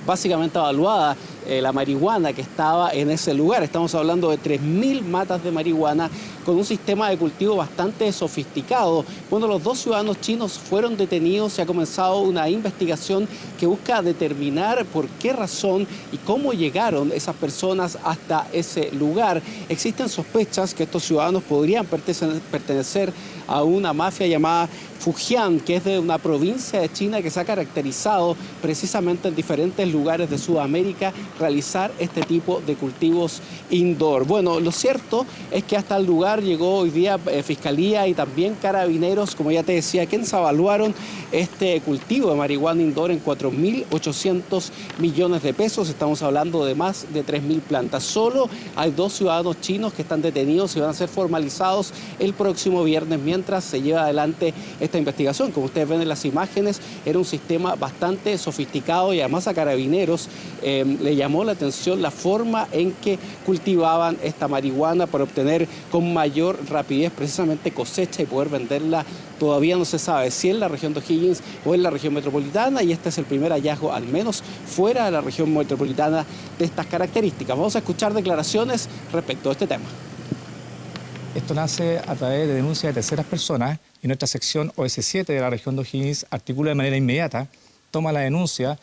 Speaker 4: básicamente evaluada la marihuana que estaba en ese lugar. Estamos hablando de 3.000 matas de marihuana con un sistema de cultivo bastante sofisticado. Bueno, los 2 ciudadanos chinos fueron detenidos y ha comenzado una investigación que busca determinar por qué razón y cómo llegaron esas personas hasta ese lugar. Existen sospechas que estos ciudadanos podrían pertenecer a una mafia llamada Fujian, que es de una provincia de China que se ha caracterizado precisamente en diferentes lugares de Sudamérica realizar este tipo de cultivos indoor. Bueno, lo cierto es que hasta el lugar llegó hoy día Fiscalía y también Carabineros, como ya te decía, quienes evaluaron este cultivo de marihuana indoor en 4.800 millones de pesos. Estamos hablando de más de 3.000 plantas. Solo hay 2 ciudadanos chinos que están detenidos y van a ser formalizados el próximo viernes mientras se lleva adelante esta investigación. Como ustedes ven en las imágenes, era un sistema bastante sofisticado y además a Carabineros le llamó la atención la forma en que cultivaban esta marihuana para obtener con mayor rapidez precisamente cosecha y poder venderla. Todavía no se sabe si en la región de O'Higgins o en la región metropolitana, y este es el primer hallazgo, al menos fuera de la región metropolitana, de estas características. Vamos a escuchar declaraciones respecto a este tema.
Speaker 5: Esto nace a través de denuncias de terceras personas y nuestra sección OS7 de la región de O'Higgins articula de manera inmediata, toma la denuncia,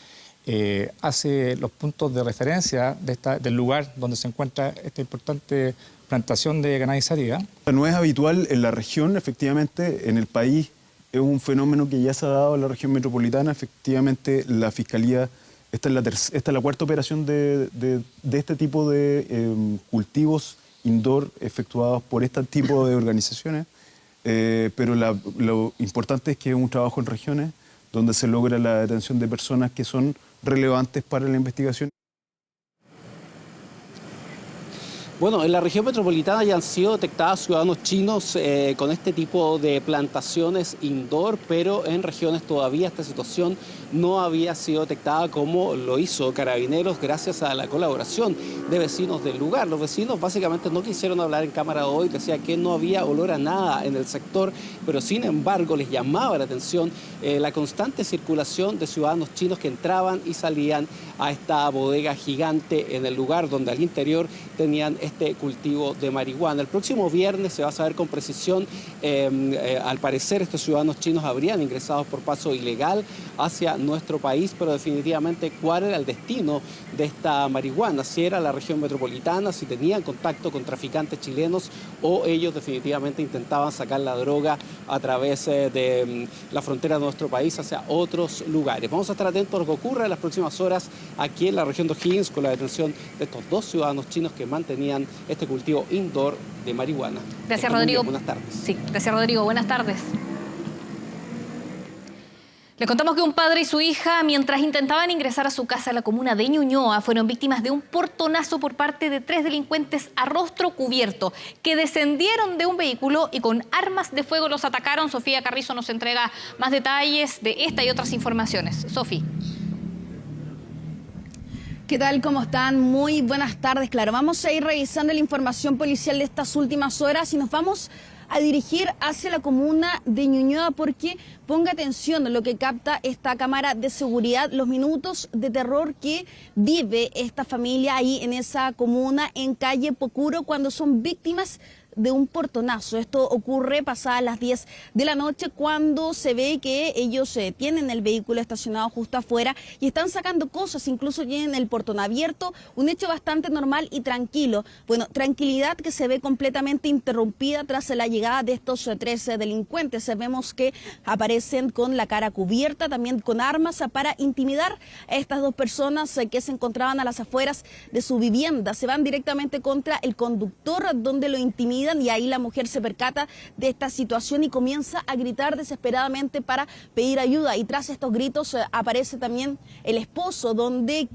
Speaker 5: hace los puntos de referencia del lugar donde se encuentra esta importante plantación de cannabis sativa.
Speaker 6: No es habitual en la región, efectivamente, en el país es un fenómeno que ya se ha dado en la región metropolitana. Efectivamente, la Fiscalía, esta es la 4ª operación de este tipo de cultivos indoor efectuados por este tipo de organizaciones, pero lo importante es que es un trabajo en regiones donde se logra la detención de personas que son relevantes para la investigación.
Speaker 4: Bueno, en la región metropolitana ya han sido detectados ciudadanos chinos con este tipo de plantaciones indoor, pero en regiones todavía esta situación no había sido detectada como lo hizo Carabineros gracias a la colaboración de vecinos del lugar. Los vecinos básicamente no quisieron hablar en cámara hoy, decía que no había olor a nada en el sector, pero sin embargo les llamaba la atención la constante circulación de ciudadanos chinos que entraban y salían a esta bodega gigante en el lugar donde al interior tenían este cultivo de marihuana. El próximo viernes se va a saber con precisión, al parecer estos ciudadanos chinos habrían ingresado por paso ilegal hacia nuestro país, pero definitivamente cuál era el destino de esta marihuana, si era la región metropolitana, si tenían contacto con traficantes chilenos o ellos definitivamente intentaban sacar la droga a través de la frontera de nuestro país hacia otros lugares. Vamos a estar atentos a lo que ocurra en las próximas horas aquí en la región de O'Higgins con la detención de estos dos ciudadanos chinos que mantenían este cultivo indoor de marihuana.
Speaker 2: Gracias, Rodrigo.
Speaker 4: Buenas tardes.
Speaker 2: Sí, gracias, Rodrigo. Buenas tardes. Les contamos que un padre y su hija, mientras intentaban ingresar a su casa en la comuna de Ñuñoa, fueron víctimas de un portonazo por parte de 3 delincuentes a rostro cubierto, que descendieron de un vehículo y con armas de fuego los atacaron. Sofía Carrizo nos entrega más detalles de esta y otras informaciones. Sofía.
Speaker 1: ¿Qué tal? ¿Cómo están? Muy buenas tardes. Claro, vamos a ir revisando la información policial de estas últimas horas y nos vamos a dirigir hacia la comuna de Ñuñoa porque ponga atención a lo que capta esta cámara de seguridad, los minutos de terror que vive esta familia ahí en esa comuna en calle Pocuro cuando son víctimas de un portonazo. Esto ocurre pasadas las 10 de la noche cuando se ve que ellos tienen el vehículo estacionado justo afuera y están sacando cosas, incluso tienen el portón abierto, un hecho bastante normal y tranquilo. Bueno, tranquilidad que se ve completamente interrumpida tras la llegada de estos 13 delincuentes. Vemos que aparecen con la cara cubierta, también con armas para intimidar a estas dos personas que se encontraban a las afueras de su vivienda. Se van directamente contra el conductor donde lo intimidan y ahí la mujer se percata de esta situación y comienza a gritar desesperadamente para pedir ayuda. Y tras estos gritos aparece también el esposo, donde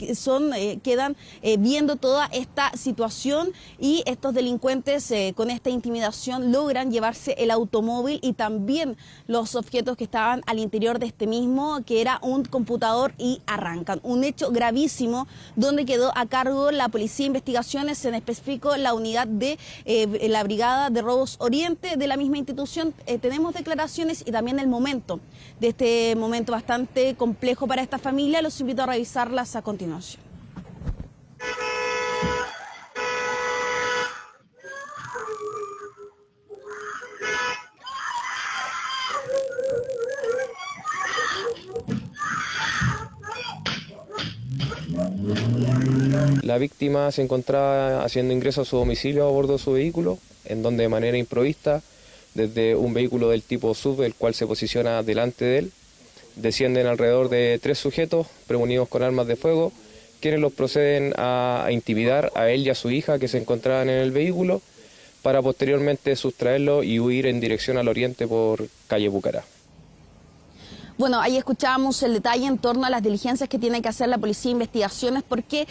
Speaker 1: quedan viendo toda esta situación y estos delincuentes con esta intimidación logran llevarse el automóvil y también los objetos que estaban al interior de este mismo, que era un computador, y arrancan. Un hecho gravísimo donde quedó a cargo la Policía de Investigaciones, en específico la unidad de la Brigada de Robos Oriente de la misma institución. Tenemos declaraciones y también el momento de este momento bastante complejo para esta familia. Los invito a revisarlas a continuación.
Speaker 7: La víctima se encontraba haciendo ingreso a su domicilio a bordo de su vehículo, en donde de manera improvista, desde un vehículo del tipo SUV, el cual se posiciona delante de él, descienden alrededor de 3 sujetos premunidos con armas de fuego, quienes los proceden a intimidar a él y a su hija que se encontraban en el vehículo, para posteriormente sustraerlo y huir en dirección al oriente por calle Bucará.
Speaker 1: Bueno, ahí escuchábamos el detalle en torno a las diligencias que tiene que hacer la Policía de Investigaciones, porque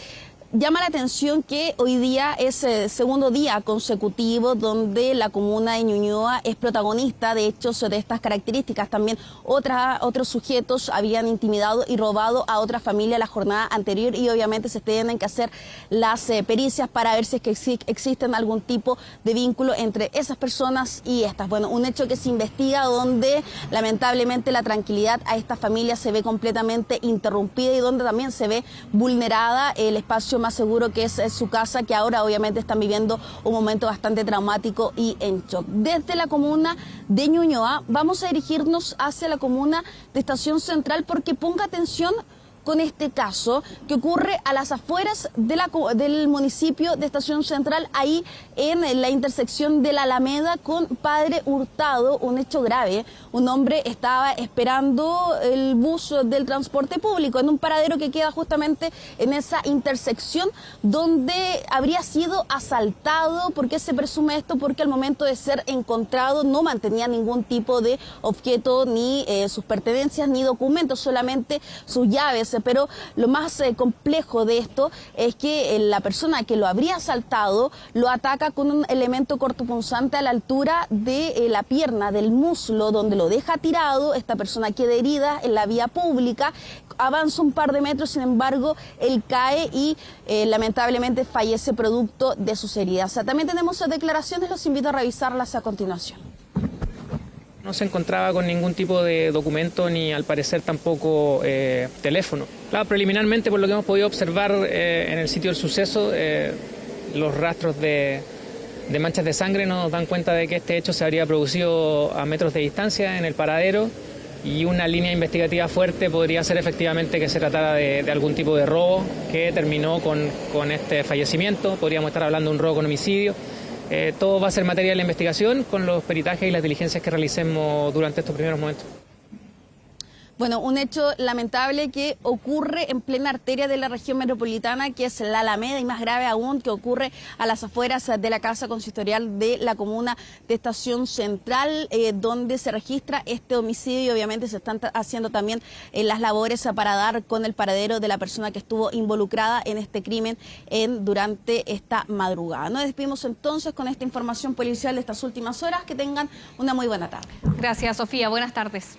Speaker 1: llama la atención que hoy día es el segundo día consecutivo donde la comuna de Ñuñoa es protagonista de hechos de estas características. También otros sujetos habían intimidado y robado a otra familia la jornada anterior y obviamente se tienen que hacer las pericias para ver si es que existen algún tipo de vínculo entre esas personas y estas. Bueno, un hecho que se investiga donde lamentablemente la tranquilidad a esta familia se ve completamente interrumpida y donde también se ve vulnerada el espacio más seguro que es su casa, que ahora obviamente están viviendo un momento bastante traumático y en shock. Desde la comuna de Ñuñoa vamos a dirigirnos hacia la comuna de Estación Central porque ponga atención con este caso que ocurre a las afueras del municipio de Estación Central, ahí en la intersección de la Alameda con Padre Hurtado, un hecho grave. Un hombre estaba esperando el bus del transporte público en un paradero que queda justamente en esa intersección donde habría sido asaltado. ¿Por qué se presume esto? Porque al momento de ser encontrado no mantenía ningún tipo de objeto, ni sus pertenencias, ni documentos, solamente sus llaves. Pero lo más complejo de esto es que la persona que lo habría asaltado lo ataca con un elemento cortopunzante a la altura de la pierna, del muslo, donde lo deja tirado. Esta persona queda herida en la vía pública, avanza un par de metros, sin embargo, él cae y lamentablemente fallece producto de sus heridas. También tenemos declaraciones, los invito a revisarlas a continuación.
Speaker 8: No se encontraba con ningún tipo de documento ni al parecer tampoco teléfono. Claro, preliminarmente, por lo que hemos podido observar en el sitio del suceso, los rastros de manchas de sangre nos dan cuenta de que este hecho se habría producido a metros de distancia en el paradero, y una línea investigativa fuerte podría ser efectivamente que se tratara de algún tipo de robo que terminó con este fallecimiento. Podríamos estar hablando de un robo con homicidio. Todo va a ser materia de la investigación con los peritajes y las diligencias que realicemos durante estos primeros momentos.
Speaker 1: Bueno, un hecho lamentable que ocurre en plena arteria de la región metropolitana, que es la Alameda, y más grave aún, que ocurre a las afueras de la casa consistorial de la comuna de Estación Central, donde se registra este homicidio, y obviamente se están haciendo también las labores para dar con el paradero de la persona que estuvo involucrada en este crimen durante esta madrugada. Nos despedimos entonces con esta información policial de estas últimas horas. Que tengan una muy buena tarde.
Speaker 2: Gracias, Sofía. Buenas tardes.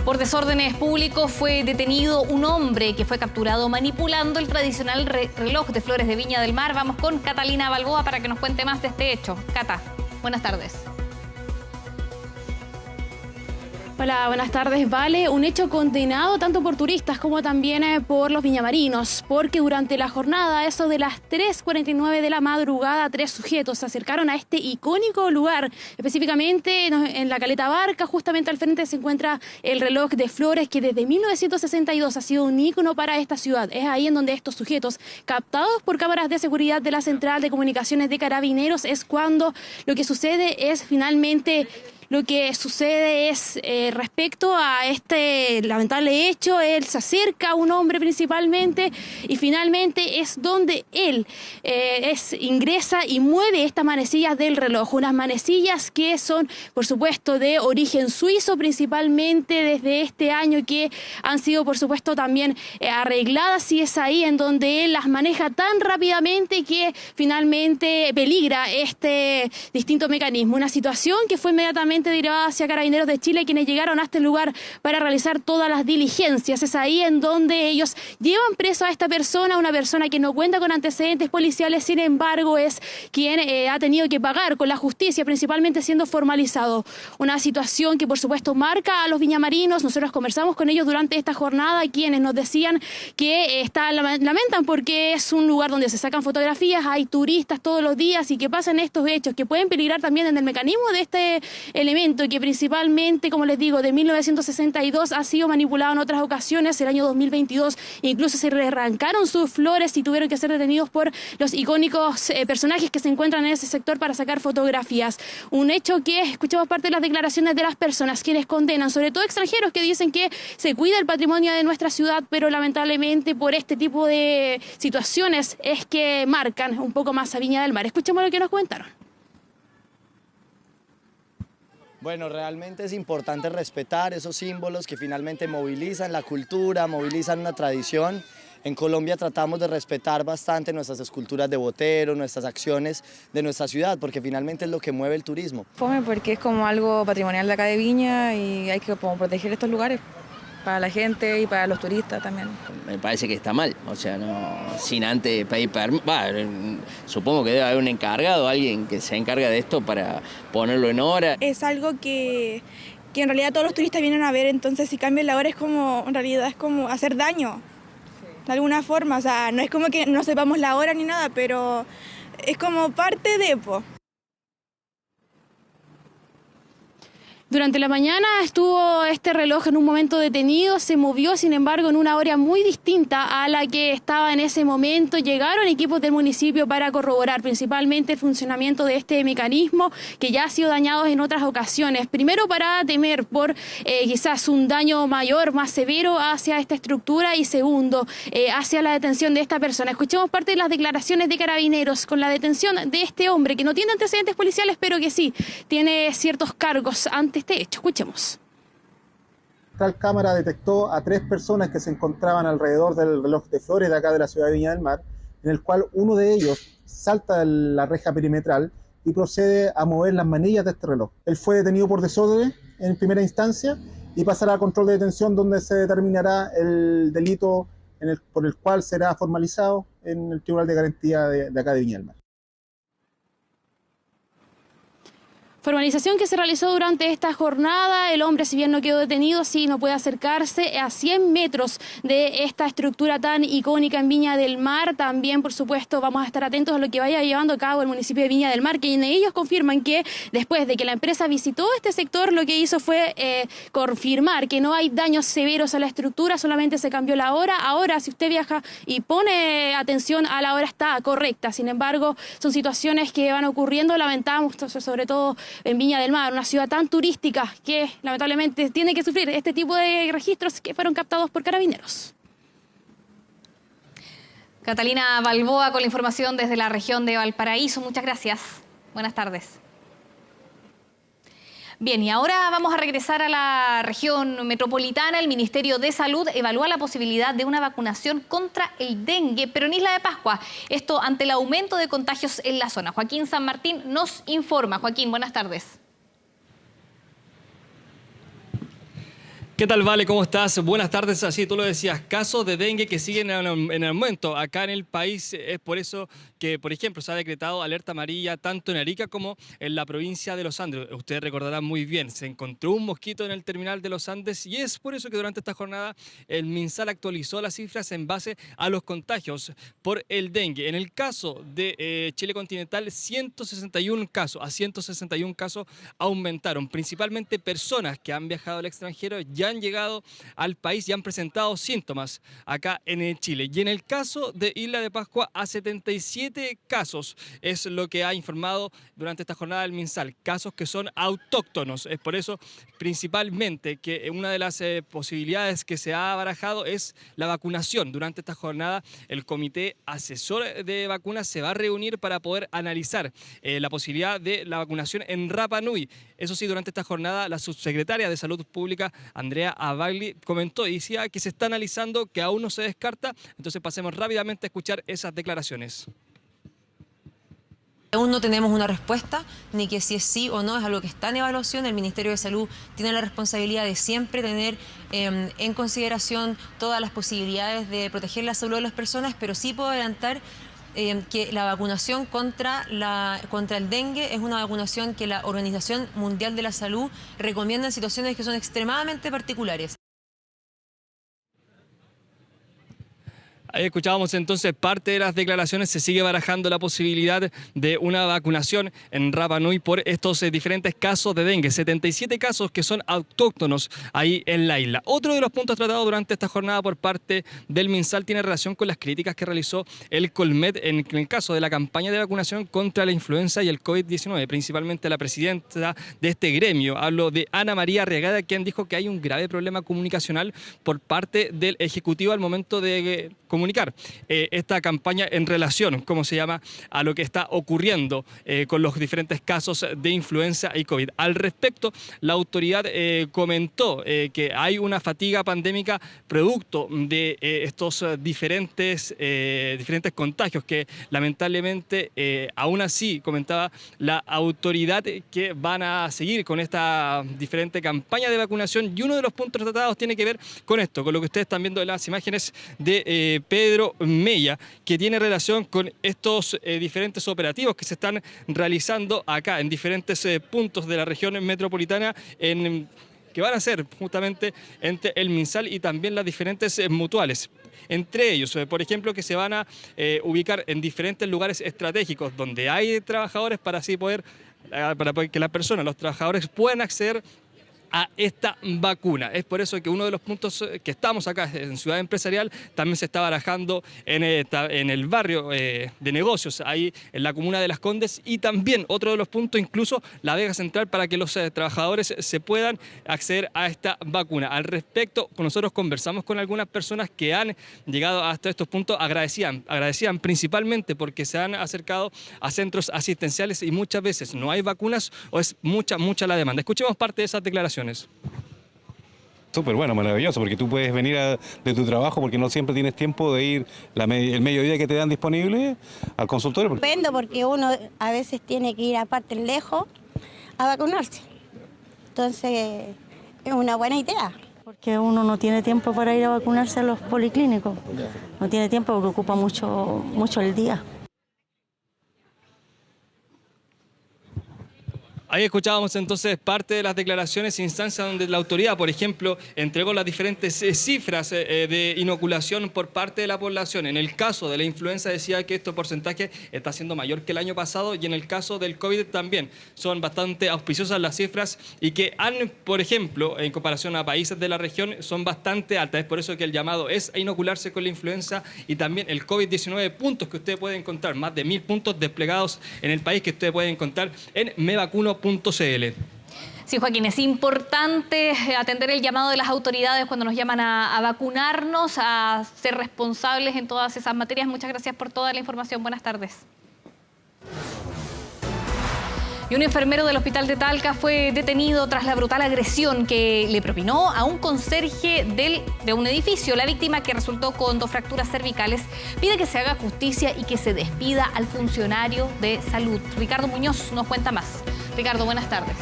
Speaker 2: Por desórdenes públicos fue detenido un hombre que fue capturado manipulando el tradicional reloj de flores de Viña del Mar. Vamos con Catalina Balboa para que nos cuente más de este hecho. Cata, buenas tardes.
Speaker 9: Hola, buenas tardes. Vale, un hecho condenado tanto por turistas como también por los viñamarinos, porque durante la jornada, eso de las 3:49 de la madrugada, 3 sujetos se acercaron a este icónico lugar, específicamente en la Caleta Barca. Justamente al frente se encuentra el reloj de flores que desde 1962 ha sido un ícono para esta ciudad. Es ahí en donde estos sujetos, captados por cámaras de seguridad de la Central de Comunicaciones de Carabineros, es cuando lo que sucede es finalmente... respecto a este lamentable hecho. Él se acerca a un hombre principalmente y finalmente es donde él ingresa y mueve estas manecillas del reloj. Unas manecillas que son, por supuesto, de origen suizo, principalmente desde este año, que han sido, por supuesto, también arregladas, y es ahí en donde él las maneja tan rápidamente que finalmente peligra este distinto mecanismo. Una situación que fue inmediatamente derivada hacia Carabineros de Chile, quienes llegaron a este lugar para realizar todas las diligencias. Es ahí en donde ellos llevan preso a esta persona, una persona que no cuenta con antecedentes policiales, sin embargo es quien ha tenido que pagar con la justicia, principalmente siendo formalizado. Una situación que por supuesto marca a los viñamarinos. Nosotros conversamos con ellos durante esta jornada, quienes nos decían que lamentan porque es un lugar donde se sacan fotografías, hay turistas todos los días y que pasan estos hechos que pueden peligrar también en el mecanismo de este elemento, que principalmente, como les digo, de 1962 ha sido manipulado en otras ocasiones. El año 2022 incluso se le arrancaron sus flores y tuvieron que ser detenidos por los icónicos personajes que se encuentran en ese sector para sacar fotografías. Un hecho que escuchamos parte de las declaraciones de las personas quienes condenan, sobre todo extranjeros, que dicen que se cuida el patrimonio de nuestra ciudad, pero lamentablemente por este tipo de situaciones es que marcan un poco más a Viña del Mar. Escuchemos lo que nos comentaron.
Speaker 10: Bueno, realmente es importante respetar esos símbolos que finalmente movilizan la cultura, movilizan una tradición. En Colombia tratamos de respetar bastante nuestras esculturas de Botero, nuestras acciones de nuestra ciudad, porque finalmente es lo que mueve el turismo.
Speaker 11: Fome porque es como algo patrimonial de acá de Viña y hay que como proteger estos lugares para la gente y para los turistas también.
Speaker 14: Me parece que está mal, o sea, no, sin antes pedir permiso. Supongo que debe haber un encargado, alguien que se encarga de esto para ponerlo en hora.
Speaker 26: Es algo que en realidad todos los turistas vienen a ver, entonces si cambian la hora es como, en realidad es como hacer daño, de alguna forma. O sea, no es como que no sepamos la hora ni nada, pero es como parte de...
Speaker 9: Durante la mañana estuvo este reloj en un momento detenido, se movió, sin embargo, en una hora muy distinta a la que estaba en ese momento. Llegaron equipos del municipio para corroborar principalmente el funcionamiento de este mecanismo que ya ha sido dañado en otras ocasiones. Primero, para temer por quizás un daño mayor, más severo hacia esta estructura, y segundo, hacia la detención de esta persona. Escuchemos parte de las declaraciones de Carabineros con la detención de este hombre que no tiene antecedentes policiales, pero que sí tiene ciertos cargos ante este hecho. Escuchemos.
Speaker 12: Tal cámara detectó a 3 personas que se encontraban alrededor del reloj de flores de acá de la ciudad de Viña del Mar, en el cual uno de ellos salta la reja perimetral y procede a mover las manillas de este reloj. Él fue detenido por desorden en primera instancia y pasará a control de detención, donde se determinará el delito por el cual será formalizado en el Tribunal de Garantía de acá de Viña del Mar.
Speaker 9: Formalización que se realizó durante esta jornada. El hombre, si bien no quedó detenido, sí no puede acercarse a 100 metros de esta estructura tan icónica en Viña del Mar. También, por supuesto, vamos a estar atentos a lo que vaya llevando a cabo el municipio de Viña del Mar, que ellos confirman que después de que la empresa visitó este sector, lo que hizo fue confirmar que no hay daños severos a la estructura, solamente se cambió la hora. Ahora, si usted viaja y pone atención a la hora, está correcta. Sin embargo, son situaciones que van ocurriendo, lamentamos, sobre todo en Viña del Mar, una ciudad tan turística que lamentablemente tiene que sufrir este tipo de registros que fueron captados por Carabineros.
Speaker 2: Catalina Balboa con la información desde la región de Valparaíso. Muchas gracias. Buenas tardes. Bien, y ahora vamos a regresar a la región metropolitana. El Ministerio de Salud evalúa la posibilidad de una vacunación contra el dengue, pero en Isla de Pascua. Esto ante el aumento de contagios en la zona. Joaquín San Martín nos informa. Joaquín, buenas tardes.
Speaker 13: ¿Qué tal, Vale? ¿Cómo estás? Buenas tardes. Así tú lo decías, casos de dengue que siguen en aumento acá en el país. Es por eso que, por ejemplo, se ha decretado alerta amarilla tanto en Arica como en la provincia de Los Andes. Ustedes recordarán muy bien, se encontró un mosquito en el terminal de Los Andes y es por eso que durante esta jornada el MinSal actualizó las cifras en base a los contagios por el dengue. En el caso de Chile continental, 161 casos. A 161 casos aumentaron, principalmente personas que han viajado al extranjero, ya han llegado al país y han presentado síntomas acá en Chile. Y en el caso de Isla de Pascua, a 77 casos es lo que ha informado durante esta jornada el MinSal, casos que son autóctonos. Es por eso principalmente que una de las posibilidades que se ha barajado es la vacunación. Durante esta jornada el Comité Asesor de Vacunas se va a reunir para poder analizar la posibilidad de la vacunación en Rapa Nui. Eso sí, durante esta jornada la subsecretaria de Salud Pública, Andrea Abagli, comentó y decía que se está analizando, que aún no se descarta. Entonces pasemos rápidamente a escuchar esas declaraciones.
Speaker 15: Aún no tenemos una respuesta, ni que si es sí o no es algo que está en evaluación. El Ministerio de Salud tiene la responsabilidad de siempre tener en consideración todas las posibilidades de proteger la salud de las personas, pero sí puedo adelantar que la vacunación contra el dengue es una vacunación que la Organización Mundial de la Salud recomienda en situaciones que son extremadamente particulares.
Speaker 13: Ahí escuchábamos entonces parte de las declaraciones. Se sigue barajando la posibilidad de una vacunación en Rapa Nui por estos diferentes casos de dengue. 77 casos que son autóctonos ahí en la isla. Otro de los puntos tratados durante esta jornada por parte del MinSal tiene relación con las críticas que realizó el Colmet en el caso de la campaña de vacunación contra la influenza y el COVID-19. Principalmente la presidenta de este gremio, hablo de Ana María Arriagada, quien dijo que hay un grave problema comunicacional por parte del Ejecutivo al momento de comunicar esta campaña en relación, ¿cómo se llama?, a lo que está ocurriendo con los diferentes casos de influenza y COVID. Al respecto, la autoridad comentó que hay una fatiga pandémica producto de estos diferentes contagios que lamentablemente aún así, comentaba la autoridad, que van a seguir con esta diferente campaña de vacunación, y uno de los puntos tratados tiene que ver con esto, con lo que ustedes están viendo en las imágenes de Pedro Mella, que tiene relación con estos diferentes operativos que se están realizando acá en diferentes puntos de la región metropolitana, que van a ser justamente entre el MinSal y también las diferentes mutuales. Entre ellos, por ejemplo, que se van a ubicar en diferentes lugares estratégicos donde hay trabajadores para así poder, para que las personas, los trabajadores puedan acceder a esta vacuna. Es por eso que uno de los puntos que estamos acá en Ciudad Empresarial también se está barajando en el barrio de negocios, ahí en la comuna de Las Condes, y también otro de los puntos, incluso la Vega Central, para que los trabajadores se puedan acceder a esta vacuna. Al respecto, nosotros conversamos con algunas personas que han llegado hasta estos puntos, agradecían principalmente porque se han acercado a centros asistenciales y muchas veces no hay vacunas o es mucha la demanda. Escuchemos parte de esas declaraciones.
Speaker 16: Súper bueno, maravilloso, porque tú puedes venir de tu trabajo porque no siempre tienes tiempo de ir el mediodía que te dan disponible al consultorio.
Speaker 17: Depende porque uno a veces tiene que ir aparte lejos a vacunarse. Entonces es una buena idea.
Speaker 19: Porque uno no tiene tiempo para ir a vacunarse a los policlínicos. No tiene tiempo porque ocupa mucho el día.
Speaker 13: Ahí escuchábamos entonces parte de las declaraciones e instancias donde la autoridad, por ejemplo, entregó las diferentes cifras de inoculación por parte de la población. En el caso de la influenza decía que este porcentaje está siendo mayor que el año pasado, y en el caso del COVID también son bastante auspiciosas las cifras y que han, por ejemplo, en comparación a países de la región, son bastante altas. Es por eso que el llamado es a inocularse con la influenza y también el COVID-19, puntos que usted puede encontrar, más de 1000 puntos desplegados en el país que usted puede encontrar en mevacuno.cl.
Speaker 2: Sí, Joaquín, es importante atender el llamado de las autoridades cuando nos llaman a vacunarnos, a ser responsables en todas esas materias. Muchas gracias por toda la información. Buenas tardes. Y un enfermero del hospital de Talca fue detenido tras la brutal agresión que le propinó a un conserje de un edificio. La víctima, que resultó con 2 fracturas cervicales, pide que se haga justicia y que se despida al funcionario de salud. Ricardo Muñoz nos cuenta más. Ricardo, buenas tardes.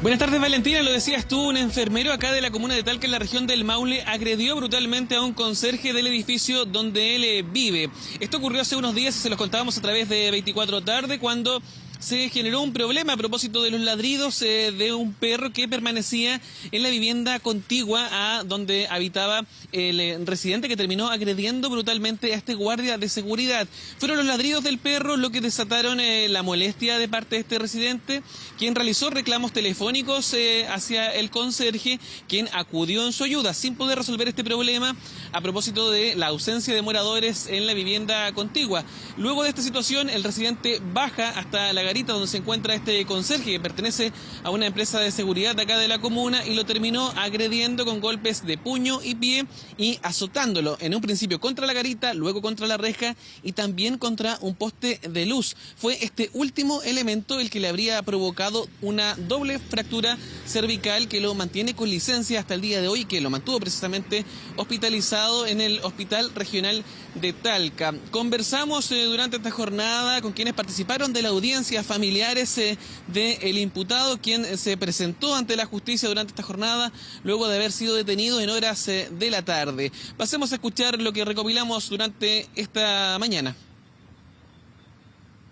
Speaker 20: Buenas tardes, Valentina. Lo decías tú, un enfermero acá de la comuna de Talca, en la región del Maule, agredió brutalmente a un conserje del edificio donde él vive. Esto ocurrió hace unos días y se los contábamos a través de 24 Tarde, cuando se generó un problema a propósito de los ladridos de un perro que permanecía en la vivienda contigua a donde habitaba el residente, que terminó agrediendo brutalmente a este guardia de seguridad. Fueron los ladridos del perro lo que desataron la molestia de parte de este residente, quien realizó reclamos telefónicos hacia el conserje, quien acudió en su ayuda sin poder resolver este problema a propósito de la ausencia de moradores en la vivienda contigua. Luego de esta situación, el residente baja hasta la garita donde se encuentra este conserje, que pertenece a una empresa de seguridad de acá de la comuna, y lo terminó agrediendo con golpes de puño y pie y azotándolo en un principio contra la garita, luego contra la reja y también contra un poste de luz. Fue este último elemento el que le habría provocado una doble fractura cervical que lo mantiene con licencia hasta el día de hoy, que lo mantuvo precisamente hospitalizado en el Hospital Regional de Talca. Conversamos durante esta jornada con quienes participaron de la audiencia, familiares del imputado, quien se presentó ante la justicia durante esta jornada luego de haber sido detenido en horas de la tarde. Pasemos a escuchar lo que recopilamos durante esta mañana.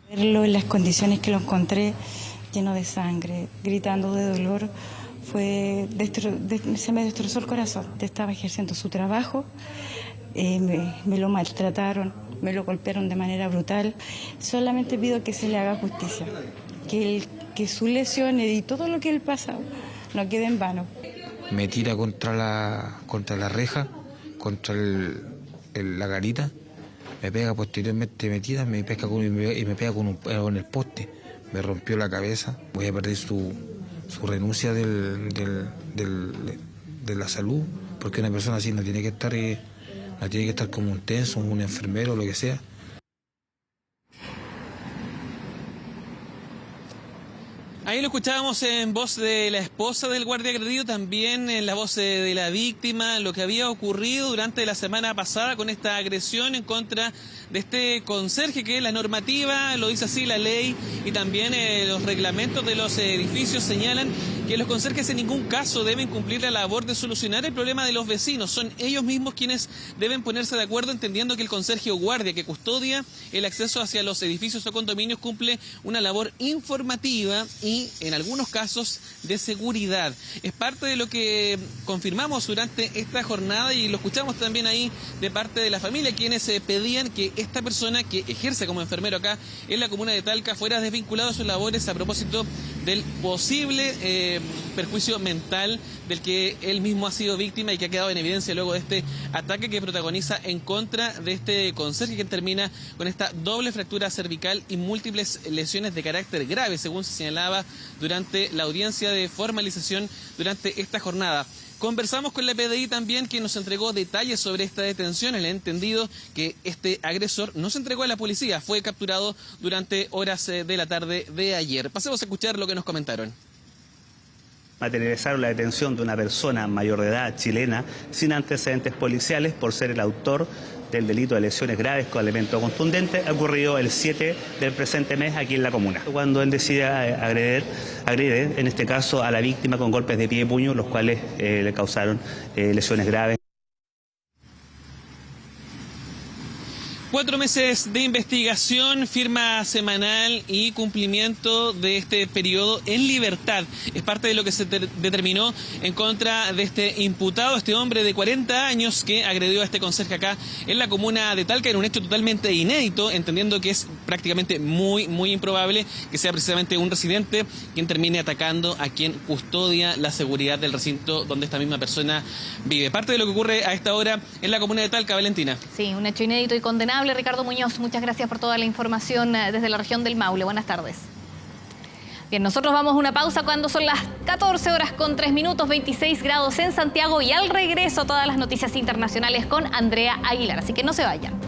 Speaker 19: Verlo en las condiciones que lo encontré, lleno de sangre, gritando de dolor, se me destrozó el corazón. Estaba ejerciendo su trabajo, me lo maltrataron, me lo golpearon de manera brutal. Solamente pido que se le haga justicia, que sus lesiones y todo lo que él pasa no quede en vano.
Speaker 21: Me tira contra la reja, contra la garita, me pega posteriormente metida, me pega con el poste, me rompió la cabeza. Voy a perder su renuncia de la salud, porque una persona así no tiene que estar como un tenso, un enfermero, lo que sea.
Speaker 20: Ahí lo escuchábamos en voz de la esposa del guardia agredido, también en la voz de la víctima, lo que había ocurrido durante la semana pasada con esta agresión en contra de este conserje, que la normativa lo dice así, la ley y también los reglamentos de los edificios señalan que los conserjes en ningún caso deben cumplir la labor de solucionar el problema de los vecinos. Son ellos mismos quienes deben ponerse de acuerdo, entendiendo que el conserje o guardia que custodia el acceso hacia los edificios o condominios cumple una labor informativa y en algunos casos de seguridad. Es parte de lo que confirmamos durante esta jornada y lo escuchamos también ahí de parte de la familia, quienes pedían que esta persona que ejerce como enfermero acá en la comuna de Talca fuera desvinculado a sus labores a propósito del posible perjuicio mental del que él mismo ha sido víctima y que ha quedado en evidencia luego de este ataque que protagoniza en contra de este conserje, que termina con esta doble fractura cervical y múltiples lesiones de carácter grave, según se señalaba durante la audiencia de formalización durante esta jornada. Conversamos con la PDI también, que nos entregó detalles sobre esta detención. El entendido que este agresor no se entregó a la policía, fue capturado durante horas de la tarde de ayer. Pasemos a escuchar lo que nos comentaron.
Speaker 3: Materializaron la detención de una persona mayor de edad chilena sin antecedentes policiales por ser el autor del delito de lesiones graves con elemento contundente, ocurrido el 7 del presente mes aquí en la comuna. Cuando él decide agrede, en este caso, a la víctima con golpes de pie y puño, los cuales le causaron lesiones graves.
Speaker 20: 4 meses de investigación, firma semanal y cumplimiento de este periodo en libertad. Es parte de lo que se determinó en contra de este imputado, este hombre de 40 años que agredió a este conserje acá en la comuna de Talca, en un hecho totalmente inédito, entendiendo que es prácticamente muy improbable que sea precisamente un residente quien termine atacando a quien custodia la seguridad del recinto donde esta misma persona vive. Parte de lo que ocurre a esta hora en la comuna de Talca, Valentina.
Speaker 2: Sí, un hecho inédito y condenable. Ricardo Muñoz, muchas gracias por toda la información desde la región del Maule. Buenas tardes. Bien, nosotros vamos a una pausa cuando son las 14 horas con 3 minutos, 26 grados en Santiago, y al regreso todas las noticias internacionales con Andrea Aguilar. Así que no se vayan.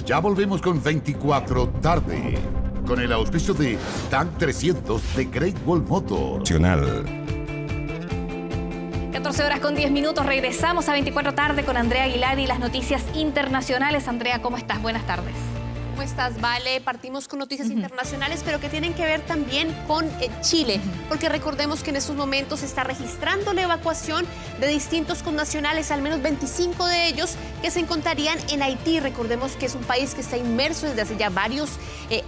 Speaker 18: Ya volvemos con 24 tarde, con el auspicio de TAG 300 de Great Wall Motor.
Speaker 2: 14 horas con 10 minutos, regresamos a 24 tarde con Andrea Aguilar y las noticias internacionales. Andrea, ¿cómo estás? Buenas tardes.
Speaker 22: ¿Cómo estás, Vale? Partimos con noticias internacionales, pero que tienen que ver también con Chile, porque recordemos que en estos momentos se está registrando la evacuación de distintos connacionales, al menos 25 de ellos que se encontrarían en Haití. Recordemos que es un país que está inmerso desde hace ya varios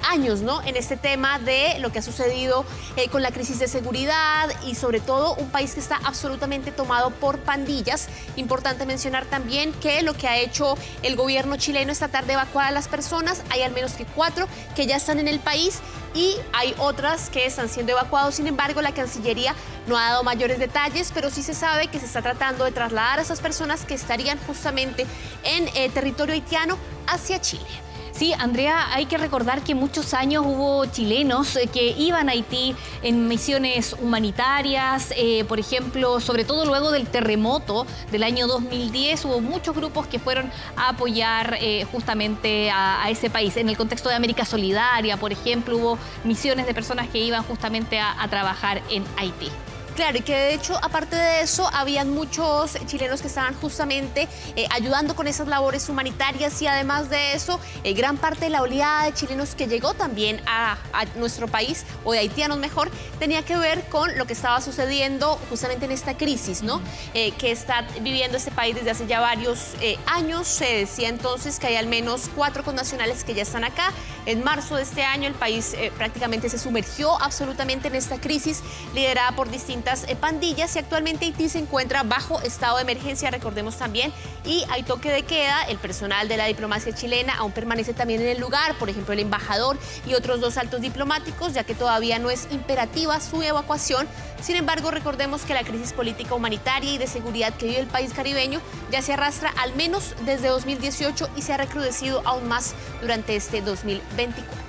Speaker 22: años, ¿no?, en este tema de lo que ha sucedido con la crisis de seguridad y sobre todo un país que está absolutamente tomado por pandillas. Importante mencionar también que lo que ha hecho el gobierno chileno es tratar de evacuar a las personas. Hay al menos que 4 que ya están en el país y hay otras que están siendo evacuados. Sin embargo, la Cancillería no ha dado mayores detalles, pero sí se sabe que se está tratando de trasladar a esas personas que estarían justamente en territorio haitiano hacia Chile.
Speaker 2: Sí, Andrea, hay que recordar que muchos años hubo chilenos que iban a Haití en misiones humanitarias, por ejemplo, sobre todo luego del terremoto del año 2010, hubo muchos grupos que fueron a apoyar justamente a ese país. En el contexto de América Solidaria, por ejemplo, hubo misiones de personas que iban justamente a trabajar en Haití.
Speaker 22: Claro, y que de hecho, aparte de eso, habían muchos chilenos que estaban justamente ayudando con esas labores humanitarias y además de eso, gran parte de la oleada de chilenos que llegó también a nuestro país, o de haitianos mejor, tenía que ver con lo que estaba sucediendo justamente en esta crisis, ¿no?, que está viviendo este país desde hace ya varios años. Se decía entonces que hay al menos 4 connacionales que ya están acá. En marzo de este año el país prácticamente se sumergió absolutamente en esta crisis liderada por distintas pandillas y actualmente Haití se encuentra bajo estado de emergencia, recordemos también, y hay toque de queda. El personal de la diplomacia chilena aún permanece también en el lugar, por ejemplo el embajador y otros 2 altos diplomáticos, ya que todavía no es imperativa su evacuación. Sin embargo, recordemos que la crisis política, humanitaria y de seguridad que vive el país caribeño ya se arrastra al menos desde 2018 y se ha recrudecido aún más durante este 2024.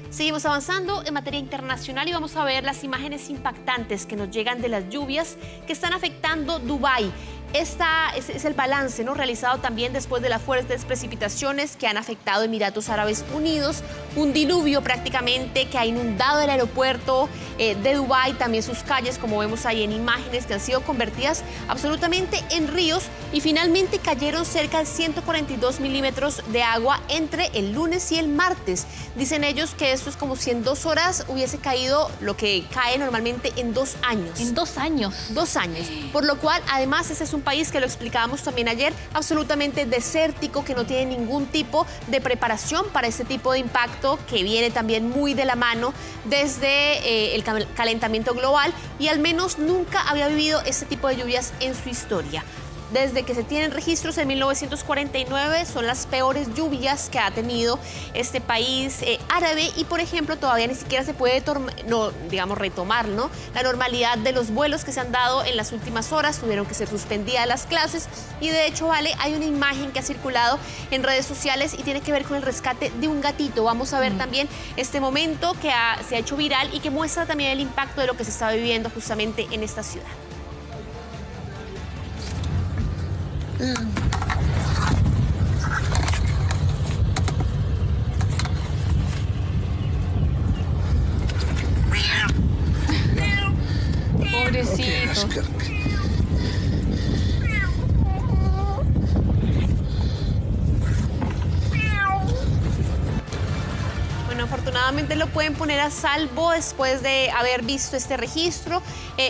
Speaker 22: Seguimos avanzando en materia internacional y vamos a ver las imágenes impactantes que nos llegan de las lluvias que están afectando Dubái. Esta es el balance, ¿no?, realizado también después de las fuertes precipitaciones que han afectado Emiratos Árabes Unidos, un diluvio prácticamente que ha inundado el aeropuerto de Dubái, también sus calles, como vemos ahí en imágenes, que han sido convertidas absolutamente en ríos y finalmente cayeron cerca de 142 milímetros de agua entre el lunes y el martes. Dicen ellos que esto es como si en 2 horas hubiese caído lo que cae normalmente en 2 años.
Speaker 2: ¿En 2 años?
Speaker 22: 2 años. Por lo cual, además, ese es un país que lo explicábamos también ayer, absolutamente desértico, que no tiene ningún tipo de preparación para este tipo de impacto, que viene también muy de la mano desde el calentamiento global y al menos nunca había vivido este tipo de lluvias en su historia. desde que se tienen registros en 1949. Son las peores lluvias que ha tenido este país árabe y, por ejemplo, todavía ni siquiera se puede retomar, ¿no?, la normalidad de los vuelos que se han dado en las últimas horas. Tuvieron que ser suspendidas las clases y, de hecho, Vale, hay una imagen que ha circulado en redes sociales y tiene que ver con el rescate de un gatito. Vamos a ver también este momento que se ha hecho viral y que muestra también el impacto de lo que se está viviendo justamente en esta ciudad.
Speaker 2: Pobrecito.
Speaker 22: Bueno, afortunadamente lo pueden poner a salvo después de haber visto este registro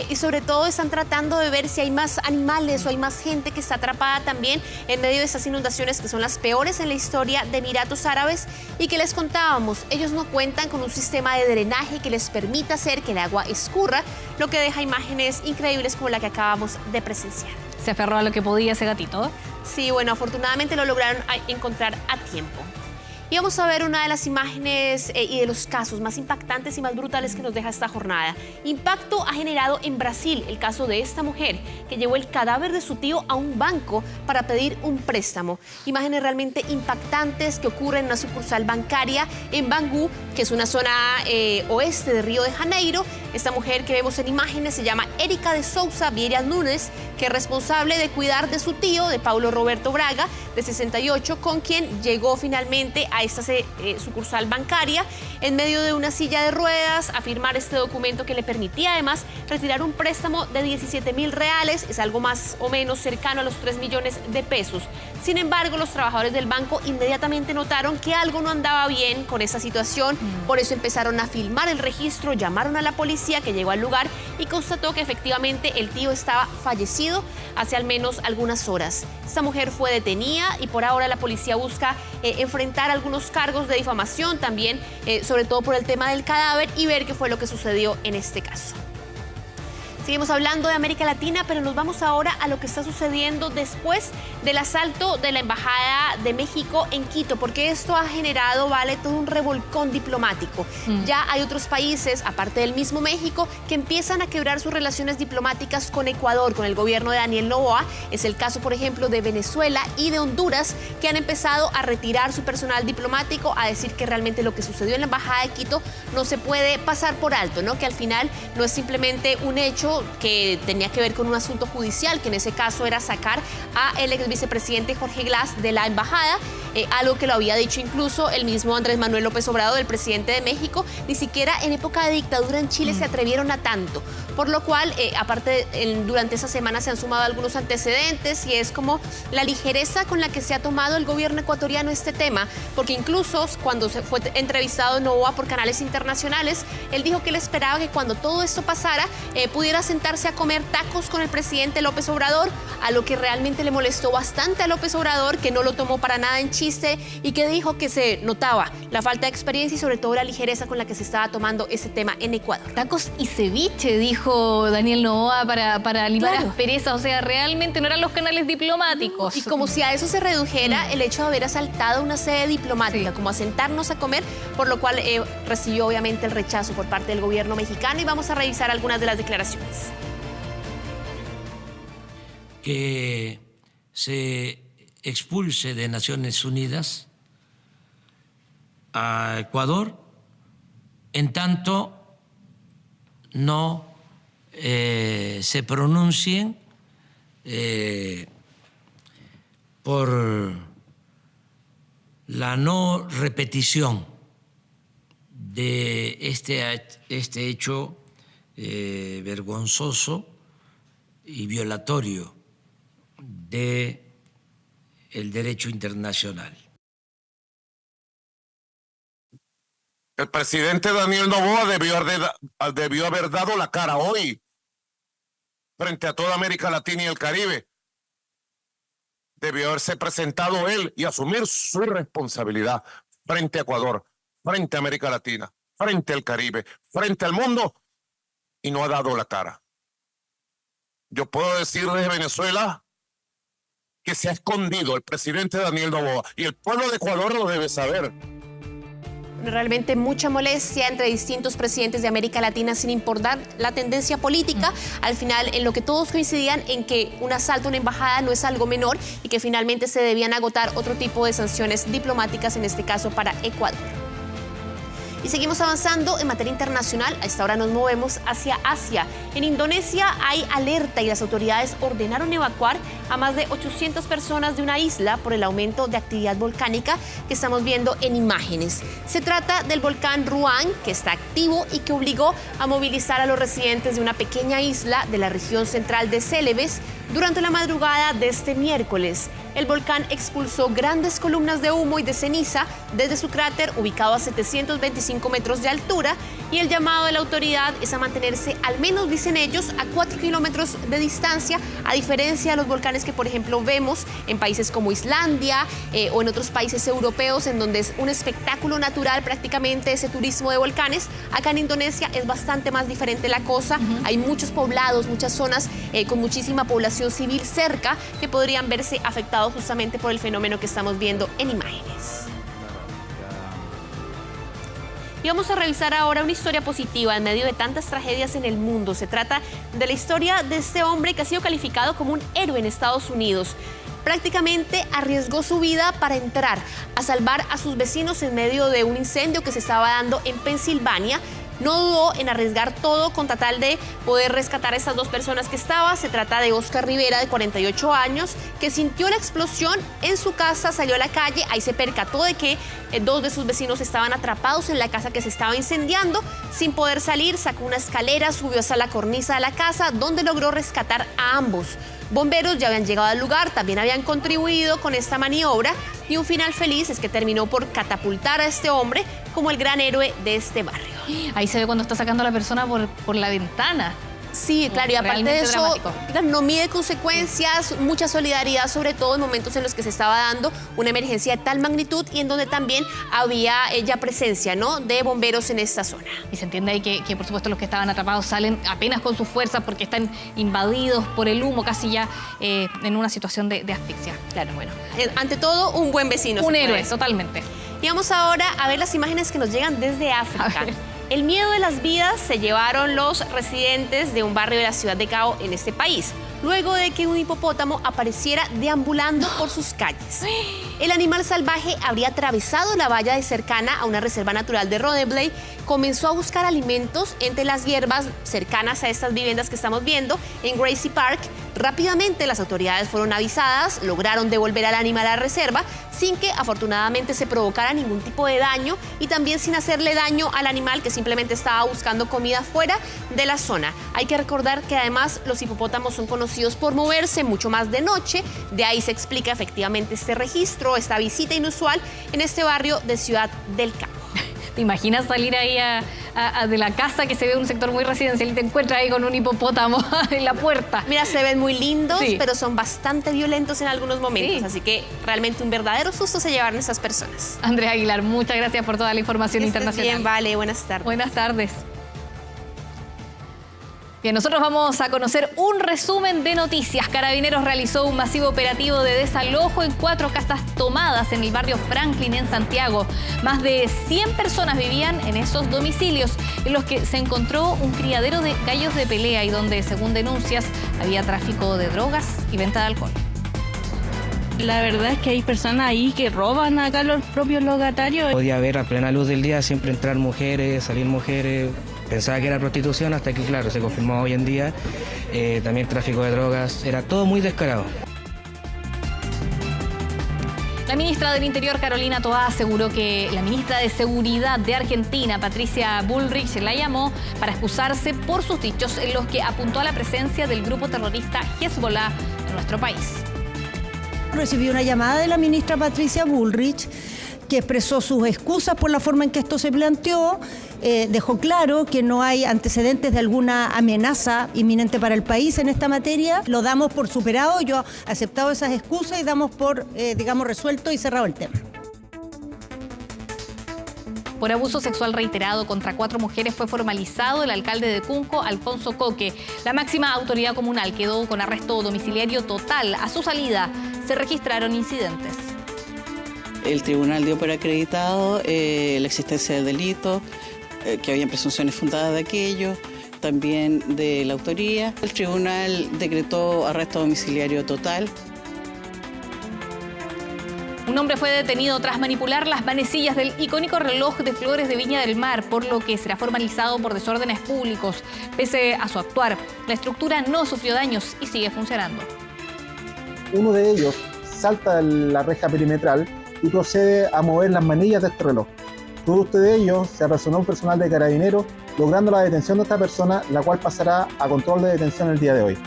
Speaker 22: y sobre todo están tratando de ver si hay más animales o hay más gente que está atrapada también en medio de estas inundaciones que son las peores en la historia de Emiratos Árabes y que les contábamos. Ellos no cuentan con un sistema de drenaje que les permita hacer que el agua escurra, lo que deja imágenes increíbles como la que acabamos de presenciar.
Speaker 2: Se aferró a lo que podía ese gatito.
Speaker 22: Sí, bueno, afortunadamente lo lograron encontrar a tiempo. Y vamos a ver una de las imágenes y de los casos más impactantes y más brutales que nos deja esta jornada. Impacto ha generado en Brasil el caso de esta mujer que llevó el cadáver de su tío a un banco para pedir un préstamo. Imágenes realmente impactantes que ocurren en una sucursal bancaria en Bangu, que es una zona oeste de Río de Janeiro. Esta mujer que vemos en imágenes se llama Erika de Souza Vieira Nunes, que es responsable de cuidar de su tío, de Paulo Roberto Braga, de 68, con quien llegó finalmente a esta sucursal bancaria en medio de una silla de ruedas a firmar este documento que le permitía además retirar un préstamo de 17.000 reales, es algo más o menos cercano a los 3 millones de pesos. Sin embargo, los trabajadores del banco inmediatamente notaron que algo no andaba bien con esa situación, por eso empezaron a filmar el registro, llamaron a la policía que llegó al lugar y constató que efectivamente el tío estaba fallecido hace al menos algunas horas. Esta mujer fue detenida y por ahora la policía busca enfrentar algunos cargos de difamación también, sobre todo por el tema del cadáver y ver qué fue lo que sucedió en este caso. Seguimos hablando de América Latina, pero nos vamos ahora a lo que está sucediendo después del asalto de la Embajada de México en Quito, porque esto ha generado, Vale, todo un revolcón diplomático. Ya hay otros países, aparte del mismo México, que empiezan a quebrar sus relaciones diplomáticas con Ecuador, con el gobierno de Daniel Noboa. Es el caso, por ejemplo, de Venezuela y de Honduras, que han empezado a retirar su personal diplomático, a decir que realmente lo que sucedió en la Embajada de Quito no se puede pasar por alto, ¿no? Que al final no es simplemente un hecho que tenía que ver con un asunto judicial, que en ese caso era sacar a el ex vicepresidente Jorge Glass de la embajada, algo que lo había dicho incluso el mismo Andrés Manuel López Obrador, el presidente de México. Ni siquiera en época de dictadura en Chile se atrevieron a tanto, por lo cual, aparte, durante esa semana se han sumado algunos antecedentes y es como la ligereza con la que se ha tomado el gobierno ecuatoriano este tema, porque incluso cuando se fue entrevistado Noboa por canales internacionales, él dijo que él esperaba que cuando todo esto pasara pudiera sentarse a comer tacos con el presidente López Obrador, a lo que realmente le molestó bastante a López Obrador, que no lo tomó para nada en chiste y que dijo que se notaba la falta de experiencia y sobre todo la ligereza con la que se estaba tomando ese tema en Ecuador.
Speaker 2: Tacos y ceviche, dijo Daniel Noboa para limar asperezas, o sea, realmente no eran los canales diplomáticos.
Speaker 22: Y como si a eso se redujera el hecho de haber asaltado una sede diplomática, como a sentarnos a comer, por lo cual recibió obviamente el rechazo por parte del gobierno mexicano y vamos a revisar algunas de las declaraciones.
Speaker 4: Que se expulse de Naciones Unidas a Ecuador en tanto no se pronuncien por la no repetición de este hecho vergonzoso y violatorio del derecho internacional.
Speaker 5: El presidente Daniel Noboa debió haber dado la cara hoy frente a toda América Latina y el Caribe. Debió haberse presentado él y asumir su responsabilidad frente a Ecuador, frente a América Latina, frente al Caribe, frente al mundo, y no ha dado la cara. Yo puedo decir desde Venezuela que se ha escondido el presidente Daniel Noboa, y el pueblo de Ecuador lo debe saber.
Speaker 22: Realmente mucha molestia entre distintos presidentes de América Latina sin importar la tendencia política. Al final, en lo que todos coincidían en que un asalto a una embajada no es algo menor y que finalmente se debían agotar otro tipo de sanciones diplomáticas, en este caso para Ecuador. Y seguimos avanzando en materia internacional. A esta hora nos movemos hacia Asia. En Indonesia hay alerta y las autoridades ordenaron evacuar a más de 800 personas de una isla por el aumento de actividad volcánica que estamos viendo en imágenes. Se trata del volcán Ruang, que está activo y que obligó a movilizar a los residentes de una pequeña isla de la región central de Celebes durante la madrugada de este miércoles. El volcán expulsó grandes columnas de humo y de ceniza desde su cráter ubicado a 725 metros de altura, y el llamado de la autoridad es a mantenerse, al menos dicen ellos, a 4 kilómetros de distancia, a diferencia de los volcanes que, por ejemplo, vemos en países como Islandia o en otros países europeos, en donde es un espectáculo natural prácticamente ese turismo de volcanes. Acá en Indonesia es bastante más diferente la cosa. Hay muchos poblados, muchas zonas con muchísima población civil cerca que podrían verse afectados justamente por el fenómeno que estamos viendo en imágenes. Y vamos a revisar ahora una historia positiva en medio de tantas tragedias en el mundo. Se trata de la historia de este hombre que ha sido calificado como un héroe en Estados Unidos. Prácticamente arriesgó su vida para entrar a salvar a sus vecinos en medio de un incendio que se estaba dando en Pensilvania. No dudó en arriesgar todo con tal de poder rescatar a estas dos personas que estaban. Se trata de Oscar Rivera, de 48 años, que sintió la explosión en su casa, salió a la calle, ahí se percató de que dos de sus vecinos estaban atrapados en la casa que se estaba incendiando. Sin poder salir, sacó una escalera, subió hasta la cornisa de la casa, donde logró rescatar a ambos. Bomberos ya habían llegado al lugar, también habían contribuido con esta maniobra, y un final feliz es que terminó por catapultar a este hombre como el gran héroe de este barrio.
Speaker 2: Ahí se ve cuando está sacando a la persona por la ventana.
Speaker 22: Sí, claro, y aparte de eso, no mide consecuencias, mucha solidaridad, sobre todo en momentos en los que se estaba dando una emergencia de tal magnitud y en donde también había ya presencia, ¿no?, de bomberos en esta zona.
Speaker 2: Y se entiende ahí que por supuesto los que estaban atrapados salen apenas con sus fuerzas porque están invadidos por el humo, casi ya en una situación de asfixia.
Speaker 22: Claro, bueno. Ante todo, un buen vecino.
Speaker 2: Un héroe, totalmente.
Speaker 22: Y vamos ahora a ver las imágenes que nos llegan desde África. El miedo de las vidas se llevaron los residentes de un barrio de la ciudad de Cabo en este país, luego de que un hipopótamo apareciera deambulando por sus calles. El animal salvaje habría atravesado la valla cercana a una reserva natural de Rodeblay, comenzó a buscar alimentos entre las hierbas cercanas a estas viviendas que estamos viendo en Gracie Park. Rápidamente las autoridades fueron avisadas, lograron devolver al animal a la reserva sin que afortunadamente se provocara ningún tipo de daño y también sin hacerle daño al animal que simplemente estaba buscando comida fuera de la zona. Hay que recordar que además los hipopótamos son conocidos por moverse mucho más de noche, de ahí se explica efectivamente este registro, esta visita inusual en este barrio de Ciudad del Cabo.
Speaker 2: ¿Te imaginas salir ahí de la casa que se ve un sector muy residencial y te encuentras ahí con un hipopótamo en la puerta?
Speaker 22: Mira, se ven muy lindos, sí, pero son bastante violentos en algunos momentos, sí, así que realmente un verdadero susto se llevaron esas personas.
Speaker 2: Andrea Aguilar, muchas gracias por toda la información internacional.
Speaker 22: Bien, vale, buenas tardes.
Speaker 2: Buenas tardes. Bien, nosotros vamos a conocer un resumen de noticias. Carabineros realizó un masivo operativo de desalojo en 4 casas tomadas en el barrio Franklin, en Santiago. Más de 100 personas vivían en esos domicilios, en los que se encontró un criadero de gallos de pelea y donde, según denuncias, había tráfico de drogas y venta de alcohol.
Speaker 19: La verdad es que hay personas ahí que roban acá los propios logatarios.
Speaker 6: Podía ver a plena luz del día siempre entrar mujeres, salir mujeres. Pensaba que era prostitución hasta que, claro, se confirmó hoy en día. También tráfico de drogas. Era todo muy descarado.
Speaker 2: La ministra del Interior, Carolina Toá, aseguró que la ministra de Seguridad de Argentina, Patricia Bullrich, la llamó para excusarse por sus dichos en los que apuntó a la presencia del grupo terrorista Hezbollah en nuestro país.
Speaker 7: Recibí una llamada de la ministra Patricia Bullrich, que expresó sus excusas por la forma en que esto se planteó, dejó claro que no hay antecedentes de alguna amenaza inminente para el país en esta materia. Lo damos por superado, yo he aceptado esas excusas y damos por, resuelto y cerrado el tema.
Speaker 2: Por abuso sexual reiterado contra 4 mujeres fue formalizado el alcalde de Cunco, Alfonso Coque. La máxima autoridad comunal quedó con arresto domiciliario total. A su salida se registraron incidentes.
Speaker 1: El tribunal dio por acreditado la existencia del delito, que había presunciones fundadas de aquello, también de la autoría. El tribunal decretó arresto domiciliario total.
Speaker 2: Un hombre fue detenido tras manipular las manecillas del icónico reloj de flores de Viña del Mar, por lo que será formalizado por desórdenes públicos. Pese a su actuar, la estructura no sufrió daños y sigue funcionando.
Speaker 12: Uno de ellos salta la reja perimetral y procede a mover las manillas de este reloj. Producto de ello, se apersonó un personal de Carabineros, logrando la detención de esta persona, la cual pasará a control de detención el día de hoy.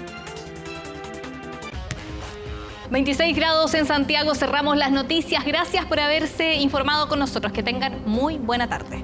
Speaker 2: 26 grados en Santiago, cerramos las noticias. Gracias por haberse informado con nosotros. Que tengan muy buena tarde.